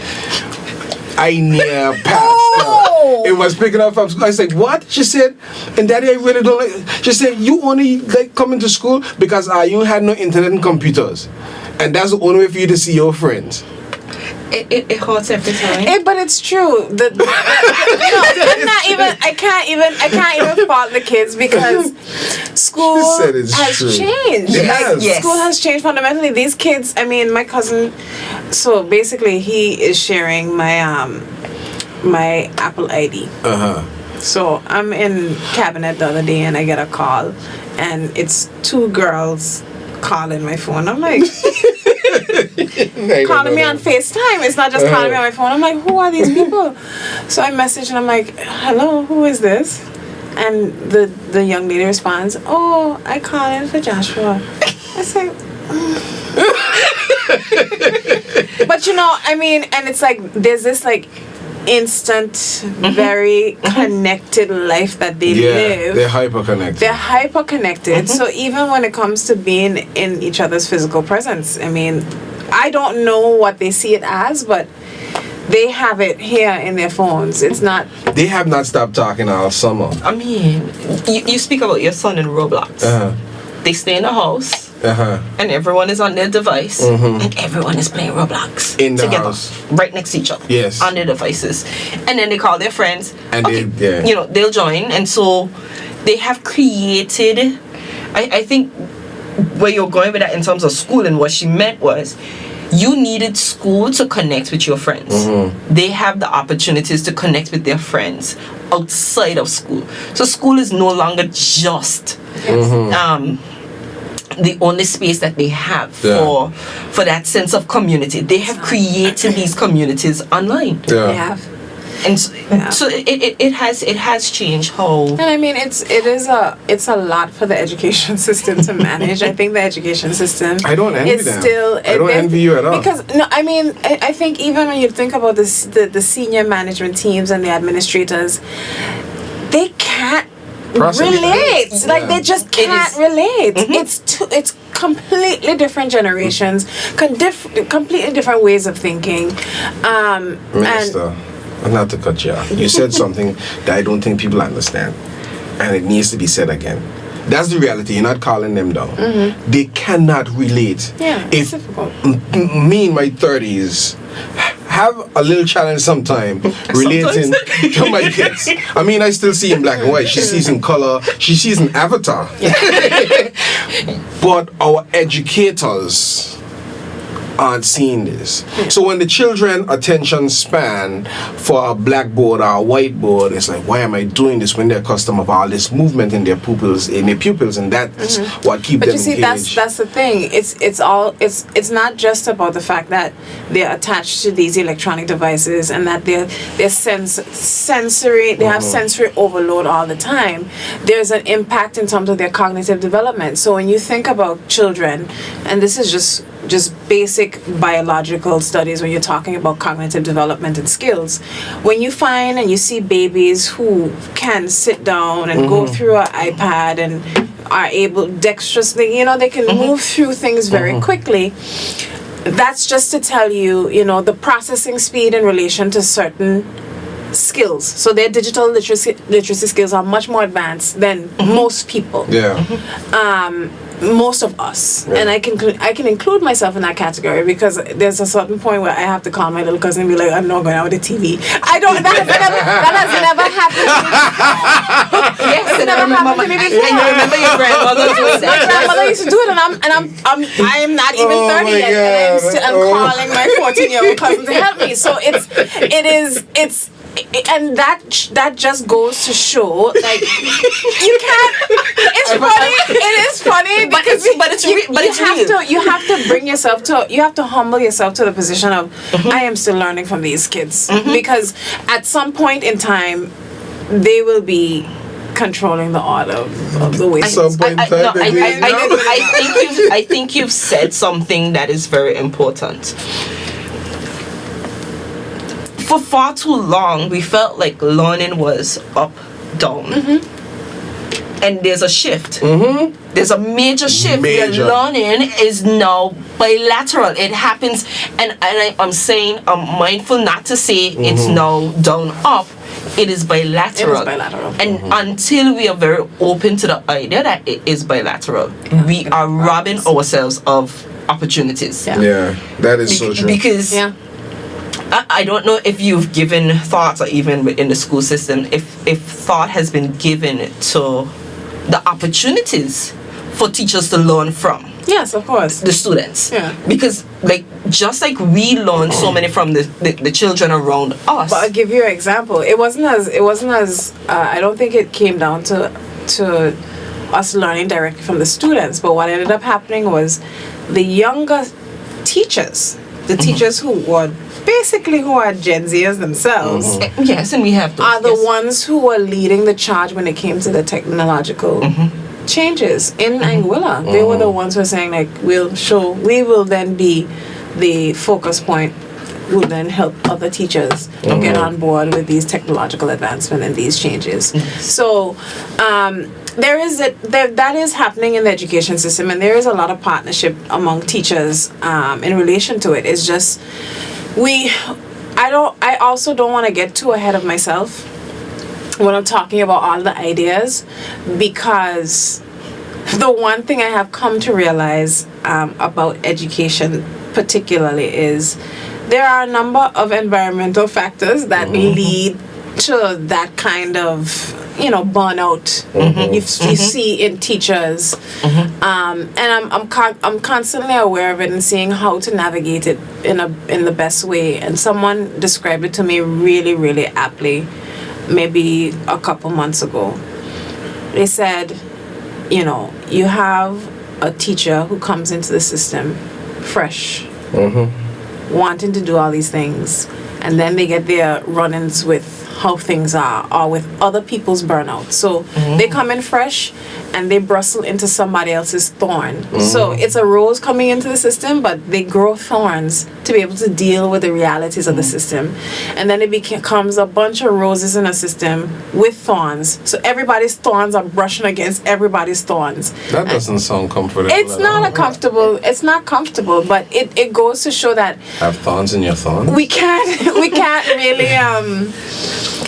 I near passed her. It was picking up from school. I said, what? She said, and Daddy, I really don't like. She said, you only like coming to school because you had no internet and computers. And that's the only way for you to see your friends. It hurts every time. But it's true. I can't even fault the kids because school has changed. Yes. School has changed fundamentally. These kids, I mean, my cousin, so basically he is sharing my my Apple ID. So I'm in cabinet the other day and I get a call and it's 2 girls calling my phone. I'm like calling me on FaceTime. It's not just calling me on my phone. I'm like, who are these people? So I message and I'm like, hello, who is this? And the young lady responds, oh, I call in for Joshua. I say, but you know, I mean, and it's like there's this like instant, very connected life that they live. They're hyper connected. So even when it comes to being in each other's physical presence, I mean, I don't know what they see it as, but they have it here in their phones. It's not. They have not stopped talking all summer. I mean, you speak about your son in Roblox. They stay in the house. And everyone is on their device, and everyone is playing Roblox in the together, house, right next to each other, on their devices. And then they call their friends, and you know, they'll join, and so they have created. I think where you're going with that in terms of school, and what she meant was, you needed school to connect with your friends. They have the opportunities to connect with their friends outside of school. So school is no longer just the only space that they have for that sense of community. They have created these communities online. They have. And so it has changed how. And I mean, it's a lot for the education system to manage. I think the education system. I don't envy them. I don't envy you at all. Because no, I mean, I think even when you think about this, the senior management teams and the administrators, they can't relate. Like they just can't relate. It's completely different generations, completely different ways of thinking. Minister, not to cut you off, you said something that I don't think people understand, and it needs to be said again. That's the reality. You're not calling them down. They cannot relate. It's difficult. Me in my 30s have a little challenge sometime relating to my kids. I mean, I still see in black and white. She sees in color. She sees in Avatar. But our educators aren't seeing this. So when the children attention span for a blackboard or a whiteboard, it's like, why am I doing this when they're accustomed of all this movement in their pupils, and that's what keeps them engaged. But you see, that's the thing. It's not just about the fact that they're attached to these electronic devices and that they're sensory. They have sensory overload all the time. There's an impact in terms of their cognitive development. So when you think about children, and this is just basic biological studies when you're talking about cognitive development and skills, when you find and you see babies who can sit down and go through an iPad and are able dexterously, you know, they can move through things very quickly, that's just to tell you, you know, the processing speed in relation to certain skills. So their digital literacy skills are much more advanced than most people. Most of us, and I can include myself in that category because there's a certain point where I have to call my little cousin and be like, I'm not going out with the TV. That has never happened to me. Yes, it never happened to me before. And you remember your grandmother doing that. My grandmother used to do it, and I'm not even 30 yet, and I'm calling my 14-year-old cousin to help me. So it's and that just goes to show, like, you can't. It's funny. It is funny because you have to bring yourself to. You have to humble yourself to the position of I am still learning from these kids because at some point in time they will be controlling the art of the way. Some point in time, I think you've said something that is very important. For far too long, we felt like learning was up, down. And there's a shift. There's a major shift where learning is now bilateral. It happens, and I'm saying, I'm mindful not to say it's now down, up. It is bilateral. It is bilateral. And until we are very open to the idea that it is bilateral, we are robbing ourselves of opportunities. Yeah, that is so true. Because I don't know if you've given thoughts, or even within the school system, if thought has been given to the opportunities for teachers to learn from. Yes, of course. The students. Yeah. Because just like we learn so many from the children around us. But I'll give you an example. It wasn't as I don't think it came down to us learning directly from the students, but what ended up happening was the younger teachers, the teachers who are Gen Zers themselves, yes, and we have those, are the ones who were leading the charge when it came to the technological changes in Anguilla. They were the ones who were saying, like, we will then be the focus point, will then help other teachers get on board with these technological advancements and these changes. So that is happening in the education system, and there is a lot of partnership among teachers in relation to it. It's just I also don't want to get too ahead of myself when I'm talking about all the ideas, because the one thing I have come to realize about education particularly is there are a number of environmental factors that lead to that kind of burnout you see in teachers, and I'm constantly aware of it and seeing how to navigate it in the best way. And someone described it to me really, really aptly maybe a couple months ago. They said, you have a teacher who comes into the system fresh, wanting to do all these things, and then they get their run-ins with how things are, or with other people's burnout. So they come in fresh and they bristle into somebody else's thorn. So it's a rose coming into the system, but they grow thorns to be able to deal with the realities of the system. And then it becomes a bunch of roses in a system with thorns. So everybody's thorns are brushing against everybody's thorns. That doesn't sound comfortable. It's not comfortable, but it goes to show that have thorns in your thorns. We can't really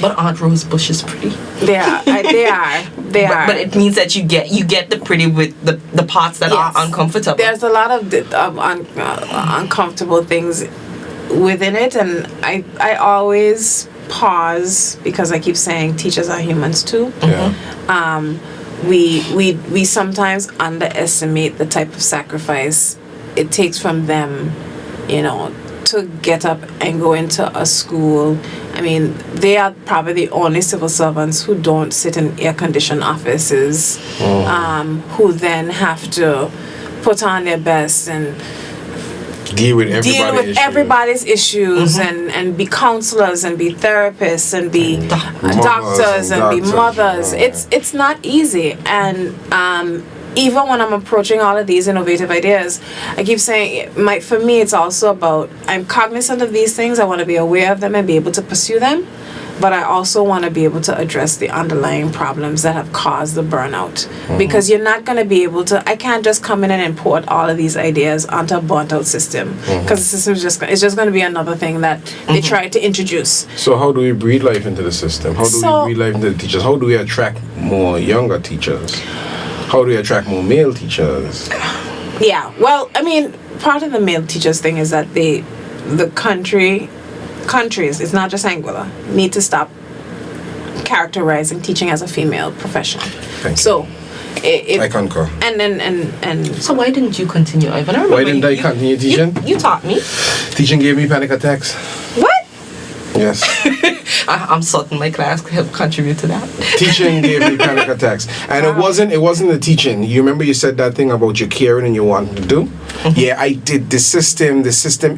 But Aunt Rose Bush is pretty. They are. But it means that you get the pretty with the parts that are uncomfortable. There's a lot of uncomfortable things within it, and I always pause because I keep saying teachers are humans too. We sometimes underestimate the type of sacrifice it takes from them, to get up and go into a school. I mean, they are probably the only civil servants who don't sit in air-conditioned offices, who then have to put on their best and deal with everybody's issues and be counselors and be therapists and be doctors and be mothers. It's not easy, and even when I'm approaching all of these innovative ideas, I keep saying, for me, it's also about, I'm cognizant of these things, I want to be aware of them and be able to pursue them, but I also want to be able to address the underlying problems that have caused the burnout. Because you're not going to be able to, I can't just come in and import all of these ideas onto a burnt-out system, because the system is just going to be another thing that they try to introduce. So how do we breathe life into the system? How do we breathe life into the teachers? How do we attract more younger teachers? How do we attract more male teachers? Yeah, well, I mean, part of the male teachers thing is that the countries, it's not just Anguilla, need to stop characterizing teaching as a female profession. I concur. And so why didn't you continue, Ivan? Why didn't I continue teaching? You taught me. Teaching gave me panic attacks. What? Yes. I'm certain my class could help contribute to that. Teaching gave me panic attacks, and it wasn't the teaching. You remember you said that thing about you caring and you wanting to do. Yeah, I did. The system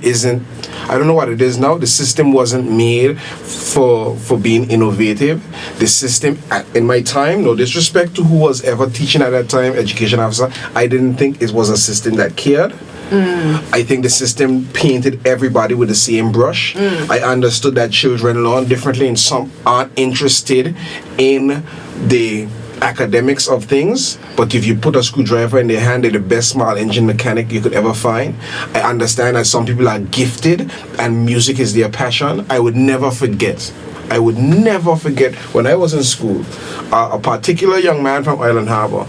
isn't. I don't know what it is now. The system wasn't made for being innovative. The system in my time, no disrespect to who was ever teaching at that time, education officer, I didn't think it was a system that cared. I think the system painted everybody with the same brush. I understood that children learn differently and some aren't interested in the academics of things, but if you put a screwdriver in their hand, they're the best small engine mechanic you could ever find. I understand that some people are gifted and music is their passion. I would never forget when I was in school, a particular young man from Island Harbor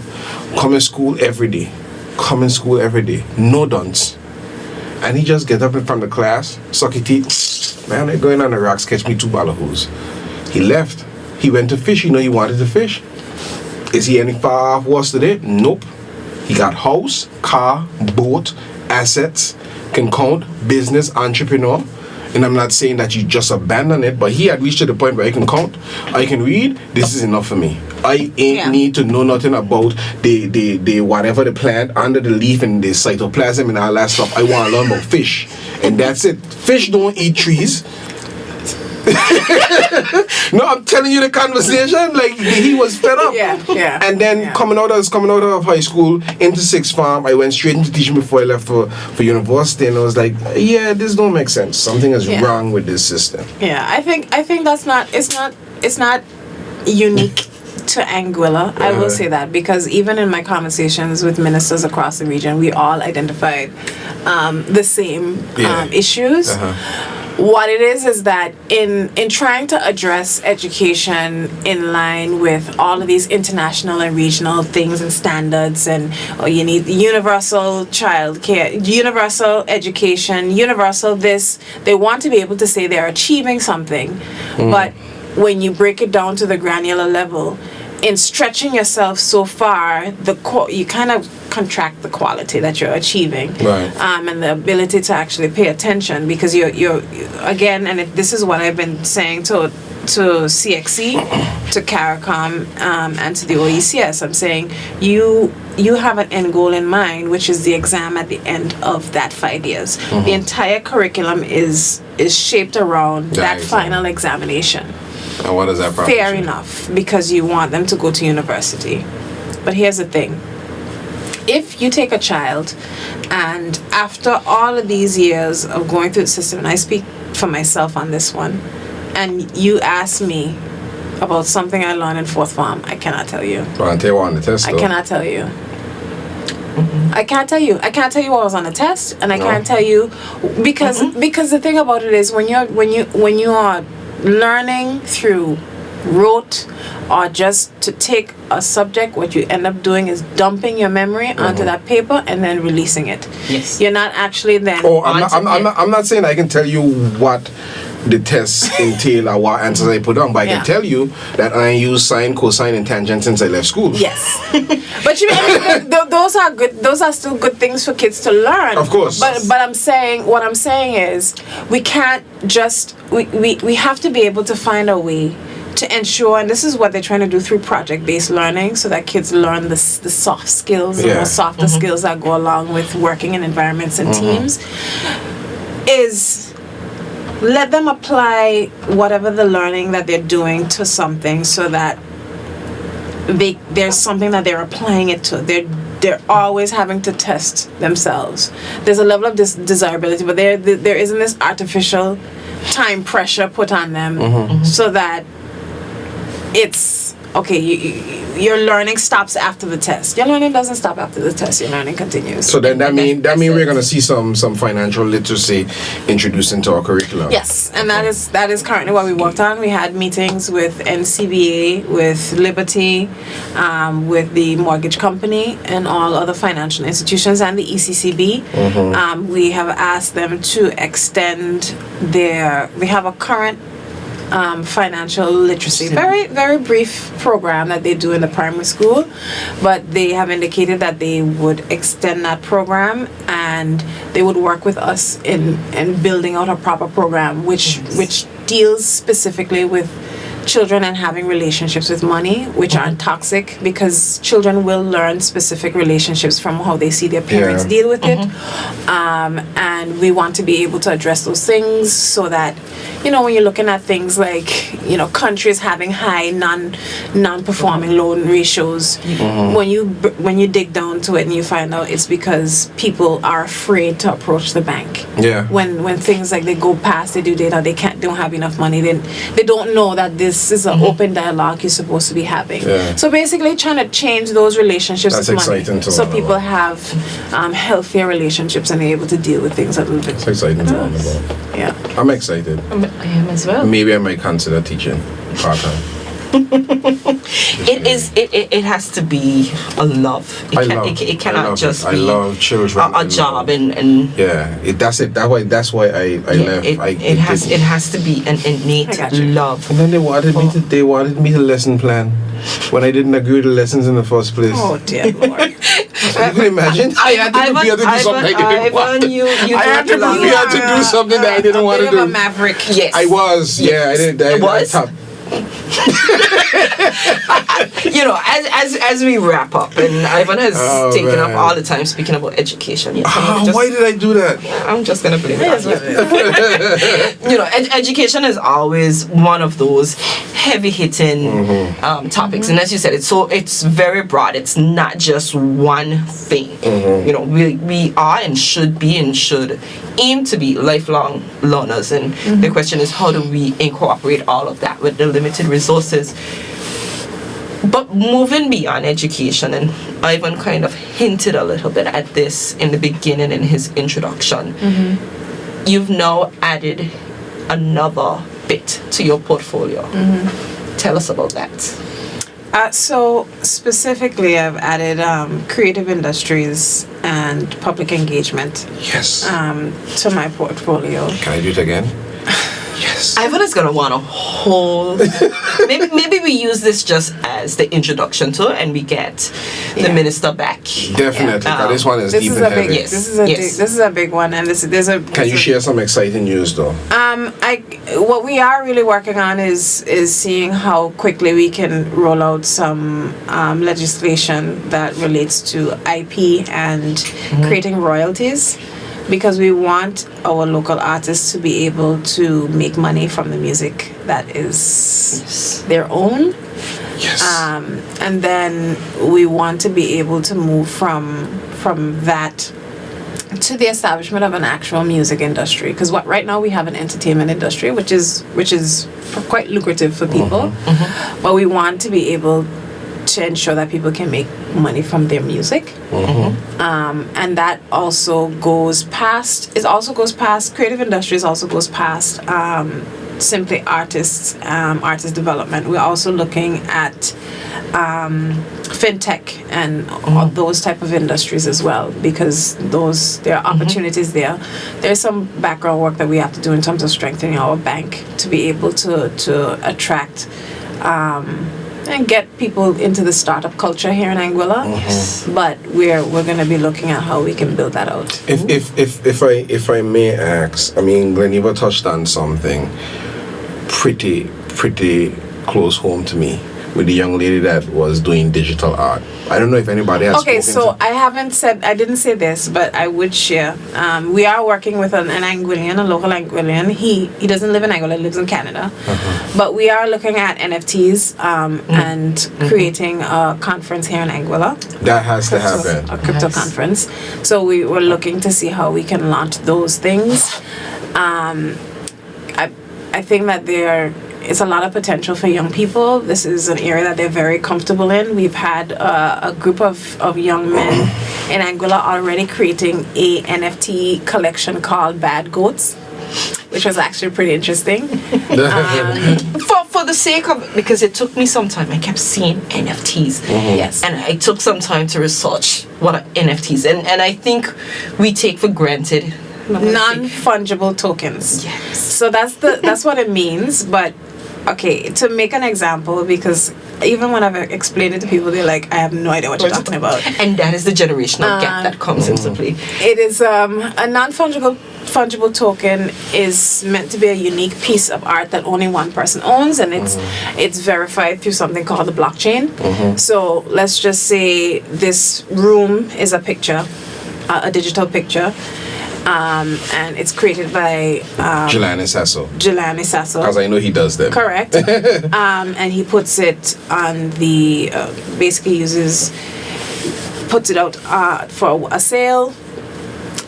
come in school every day, no dunce, and he just get up in front of the class, suck his teeth, man, they're going on the rocks, catch me 2 ballyhoos. He left. He went to fish. He wanted to fish. Is he any far off worse today? Nope. He got house, car, boat, assets, can count, business, entrepreneur. And I'm not saying that you just abandon it, but he had reached to the point where I can count, I can read, this is enough for me. I ain't need to know nothing about the whatever the plant under the leaf and the cytoplasm and all that stuff. I want to learn about fish. And that's it. Fish don't eat trees. No, I'm telling you the conversation. Like he was fed up. Yeah. And then coming out of high school into sixth form, I went straight into teaching before I left for university, and I was like, yeah, this don't make sense. Something is wrong with this system. Yeah, I think that's not. It's not unique to Anguilla. I will say that, because even in my conversations with ministers across the region, we all identified the same issues. What it is that in trying to address education in line with all of these international and regional things and standards, and you need universal child care, universal education, universal this, they want to be able to say they're achieving something. But when you break it down to the granular level, in stretching yourself so far, you kind of contract the quality that you're achieving, and the ability to actually pay attention, because you're again, and this is what I've been saying to CXC, to CARICOM, and to the OECS. I'm saying you have an end goal in mind, which is the exam at the end of that 5 years. The entire curriculum is shaped around that final examination. And what is that proposition? Fair enough, because you want them to go to university. But here's the thing. If you take a child, and after all of these years of going through the system, and I speak for myself on this one, and you ask me about something I learned in fourth form, I cannot tell you. Well, I'll tell you what on the test, though. I cannot tell you. I can't tell you. I can't tell you what was on the test, and I can't tell you because the thing about it is when you are learning through rote, or just to take a subject, what you end up doing is dumping your memory onto that paper and then releasing it. Yes. You're not actually then. Oh, I'm not saying I can tell you what the tests entail or what answers I put on, but I can tell you that I use sine, cosine, and tangent since I left school. Yes. But those are good. Those are still good things for kids to learn. Of course. But what I'm saying is, we can't just we have to be able to find a way to ensure, and this is what they're trying to do through project-based learning, so that kids learn the soft skills, the more softer skills that go along with working in environments and teams, is let them apply whatever the learning that they're doing to something, so that there's something that they're applying it to. They're always having to test themselves. There's a level of desirability, but there isn't this artificial time pressure put on them, so that it's okay. Your learning stops after the test. Your learning doesn't stop after the test. Your learning continues. So then that mean we're gonna see some financial literacy introduced into our curriculum. Yes, and that is currently what we worked on. We had meetings with NCBA, with Liberty, with the mortgage company, and all other financial institutions, and the ECCB. We have asked them to extend they have a current financial literacy, very very brief program that they do in the primary school, but they have indicated that they would extend that program, and and they would work with us in building out a proper program which deals specifically with children and having relationships with money which aren't toxic, because children will learn specific relationships from how they see their parents deal with it, and we want to be able to address those things so that, you know, when you're looking at things like, you know, countries having high non-performing loan ratios, when you dig down to it and you find out it's because people are afraid to approach the bank. When things like they go past the due date or they don't have enough money, then they don't know that this is an open dialogue you're supposed to be having. So basically trying to change those relationships with money so people have healthier relationships and they're able to deal with things a little bit. It's exciting to learn about. Yeah. I'm excited. I am as well. Maybe I might consider teaching part-time. It has to be a love. It cannot just be love children. A job and that's it. That's why I left. It has to be an innate love. And then they wanted me to lesson plan when I didn't agree with the lessons in the first place. Oh dear Lord. You can imagine? I had to prepare to do something I didn't want. I had to prepare to do something that I didn't want to do. A maverick. Yes. I was. Yeah, I did. It was. You know, as we wrap up, and Ivan has taken up all the time speaking about education. Why did I do that? I'm just gonna blame it on you. You know, education is always one of those heavy-hitting topics, and as you said, it's very broad. It's not just one thing. You know, we are and should be and should aim to be lifelong learners, and the question is, how do we incorporate all of that with the limited resources? But moving beyond education, and Ivan kind of hinted a little bit at this in the beginning in his introduction, you've now added another bit to your portfolio. Tell us about that. So specifically, I've added creative industries and public engagement. Yes. To my portfolio. Can I do it again? Yes. Ivan is gonna want a whole. maybe we use this just as the introduction to it, and we get the minister back. Definitely, because this one is deep and heavy. This is a big one, and there's a. Can you share some exciting news though? What we are really working on is seeing how quickly we can roll out some legislation that relates to IP and creating royalties, because we want our local artists to be able to make money from the music that is their own. Yes. And then we want to be able to move from that to the establishment of an actual music industry, because right now we have an entertainment industry which is quite lucrative for people, but we want to be able to ensure that people can make money from their music, and that also goes past creative industries, also goes past simply artist development. We're also looking at fintech and all those type of industries as well, because there are opportunities there. There's some background work that we have to do in terms of strengthening our bank to be able to attract and get people into the startup culture here in Anguilla. But we're going to be looking at how we can build that out. If I may ask, I mean, Gleneva touched on something pretty close home to me with the young lady that was doing digital art. I don't know if anybody has Okay, so I didn't say this, but I would share. We are working with an Anguillian, a local Anguillian. He doesn't live in Anguilla, he lives in Canada. But we are looking at NFTs and creating a conference here in Anguilla. That has to happen. A crypto conference. So we were looking to see how we can launch those things. I think that it's a lot of potential for young people. This is an area that they're very comfortable in. We've had a group of young men in Anguilla already creating a NFT collection called Bad Goats, which was actually pretty interesting. For the sake of, because it took me some time, I kept seeing NFTs. Yes. And I took some time to research what are NFTs. And I think we take for granted non-fungible tokens. Yes. So that's what it means, but Okay, to make an example, because even when I've explained it to people, they're like, I have no idea what you're talking about. And that is the generational gap that comes into play. It is a fungible token is meant to be a unique piece of art that only one person owns, and it's verified through something called the blockchain. So let's just say this room is a picture, a digital picture. And it's created by Jelani Sasso. Because I know he does them. Correct. And he puts it on the basically puts it out for a sale.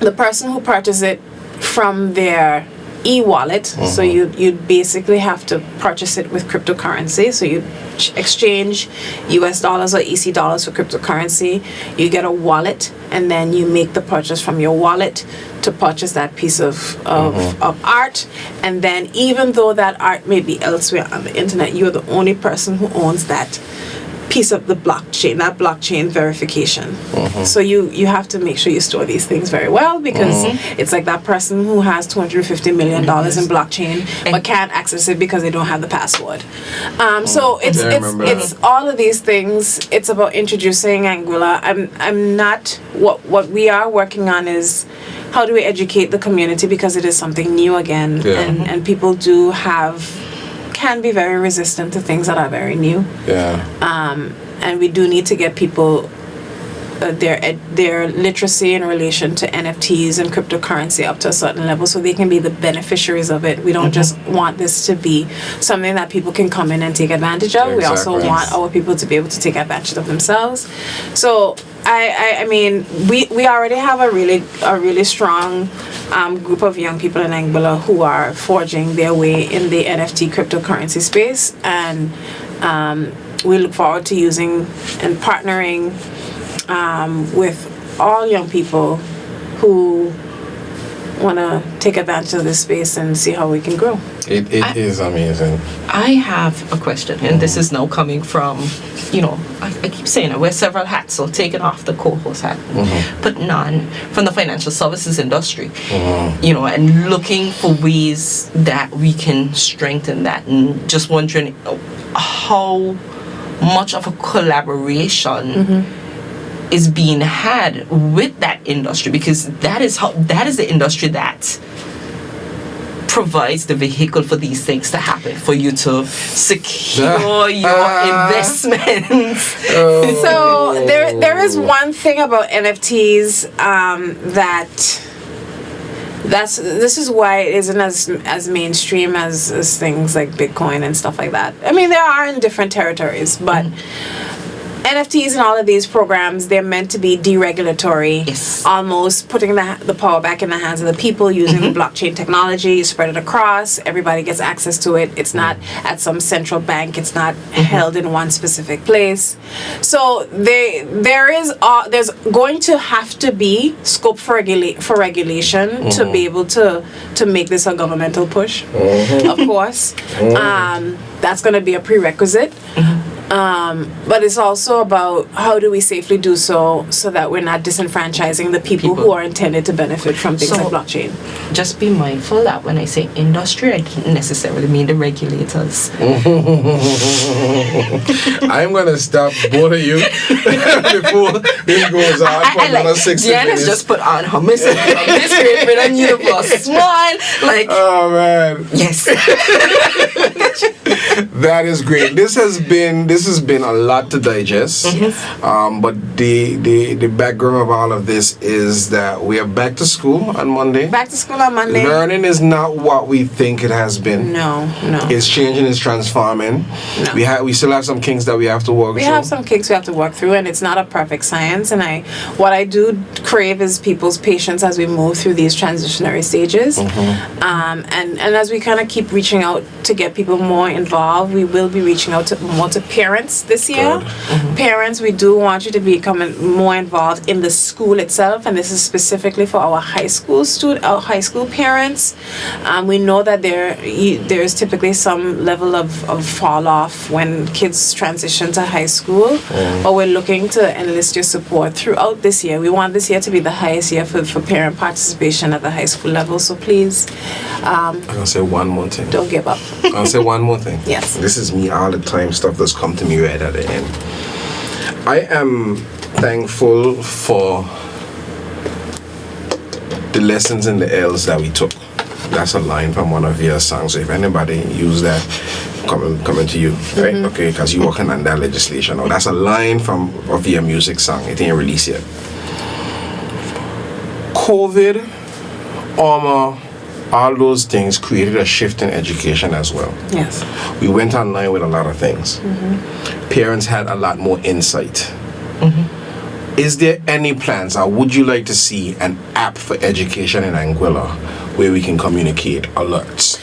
The person who purchases it from their e-wallet, so you basically have to purchase it with cryptocurrency. So you exchange US dollars or EC dollars for cryptocurrency. You get a wallet, and then you make the purchase from your wallet to purchase that piece of art. And then even though that art may be elsewhere on the internet, you're the only person who owns that piece of the blockchain, that blockchain verification. So you have to make sure you store these things very well, because it's like that person who has $250 million in blockchain but can't access it because they don't have the password. So it's all of these things. It's about introducing Anguilla. I'm not, what we are working on is how do we educate the community, because it is something new again, and people can be very resistant to things that are very new. And we do need to get people their literacy in relation to NFTs and cryptocurrency up to a certain level, so they can be the beneficiaries of it. We don't just want this to be something that people can come in and take advantage of. We also want our people to be able to take advantage of themselves. So I mean, we already have a really strong group of young people in Anguilla who are forging their way in the NFT cryptocurrency space, and we look forward to using and partnering with all young people who want to take advantage of this space and see how we can grow. It is amazing. I have a question, and this is now coming from, I keep saying it, wear several hats, so taking off the co-host hat, but none from the financial services industry, and looking for ways that we can strengthen that, and just wondering how much of a collaboration is being had with that industry, because that is the industry that provides the vehicle for these things to happen, for you to secure your investments. So there is one thing about NFTs this is why it isn't as mainstream as things like Bitcoin and stuff like that. I mean, there are in different territories, but NFTs and all of these programs, they're meant to be deregulatory, almost putting the power back in the hands of the people, using the blockchain technology. You spread it across, everybody gets access to it. It's not at some central bank, it's not held in one specific place. So there's going to have to be scope for regulation to be able to make this a governmental push, of course. That's going to be a prerequisite. But it's also about how do we safely do so that we're not disenfranchising the people who are intended to benefit from things like blockchain. Just be mindful that when I say industry, I don't necessarily mean the regulators. I'm going to stop both of you before this goes on for another 60 minutes. Diana's just put on her Miss Great and Universe smile. Oh, man. Yes. That is great. This has been a lot to digest. But the background of all of this is that we are back to school on Monday. Learning is not what we think it has been. No. It's changing, it's transforming. No. We still have some kinks that we have to work through. We have some kinks we have to work through, and it's not a perfect science. And what I do crave is people's patience as we move through these transitionary stages. And as we kind of keep reaching out to get people more involved, we will be reaching out more to parents parents this year. Good. Parents, we do want you to become more involved in the school itself, and this is specifically for our high school parents. We know that there's typically some level of fall off when kids transition to high school, but we're looking to enlist your support throughout this year. We want this year to be the highest year for parent participation at the high school level, so please I'm gonna say one more thing. don't give up. I'll say one more thing. Yes. This is me all the time, stuff that's come to me right at the end. I am thankful for the lessons in the L's that we took. That's a line from one of your songs. So if anybody use that, coming to you, right? Okay, because you're working on that legislation. Or that's a line of your music song. It ain't released yet. COVID, all those things created a shift in education as well. Yes. We went online with a lot of things. Parents had a lot more insight. Is there any plans, or would you like to see an app for education in Anguilla where we can communicate alerts?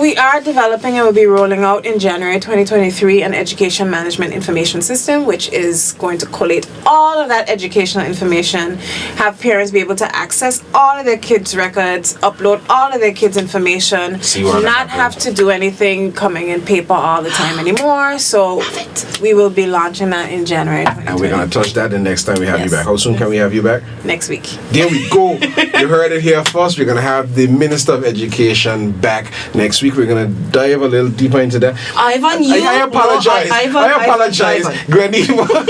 We are developing and will be rolling out in January 2023 an education management information system, which is going to collate all of that educational information, have parents be able to access all of their kids' records, upload all of their kids' information, not have to do anything coming in paper all the time anymore. So we will be launching that in January 2023. And we're going to touch that the next time we have you back. How soon can we have you back? Next week. There we go. You heard it here first. We're going to have the Minister of Education back next week. We're going to dive a little deeper into that. Ivan, I apologize. No, I apologize. Ivan.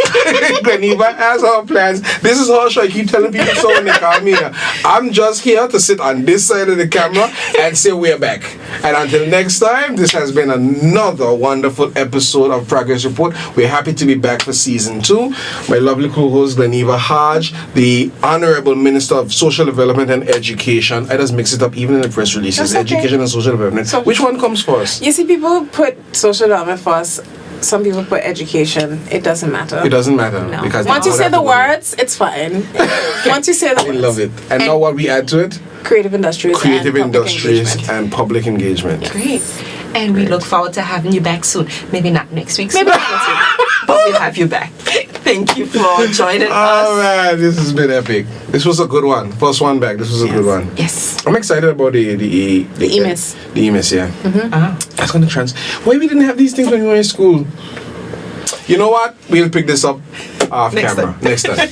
Graniva has our plans. This is how I keep telling people so when they call me here. I'm just here to sit on this side of the camera and say we're back. And until next time, this has been another wonderful episode of Progress Report. We're happy to be back for season 2. My lovely co-host Graniva Hodge, the Honorable Minister of Social Development and Education. I just mix it up even in the press releases. That's okay. Education and social development. So, which one comes first? You see, people put social development first. Some people put education. It doesn't matter. It doesn't matter. No. Because Once you say the words, it's fine. Once you say the I words. love it. And now what we add to it? Creative industries. Creative and public industries engagement. and public engagement. Great. And we look forward to having you back soon. Maybe not next week. Maybe not next week. But we'll have you back. Thank you for joining Oh us. man, this has been epic. This was a good one. First one back. This was a good one. Yes. I'm excited about the EMIS. The EMIS, yeah. That's gonna Why we didn't have these things when we were in school? You know what? We'll pick this up off Next camera time. next time.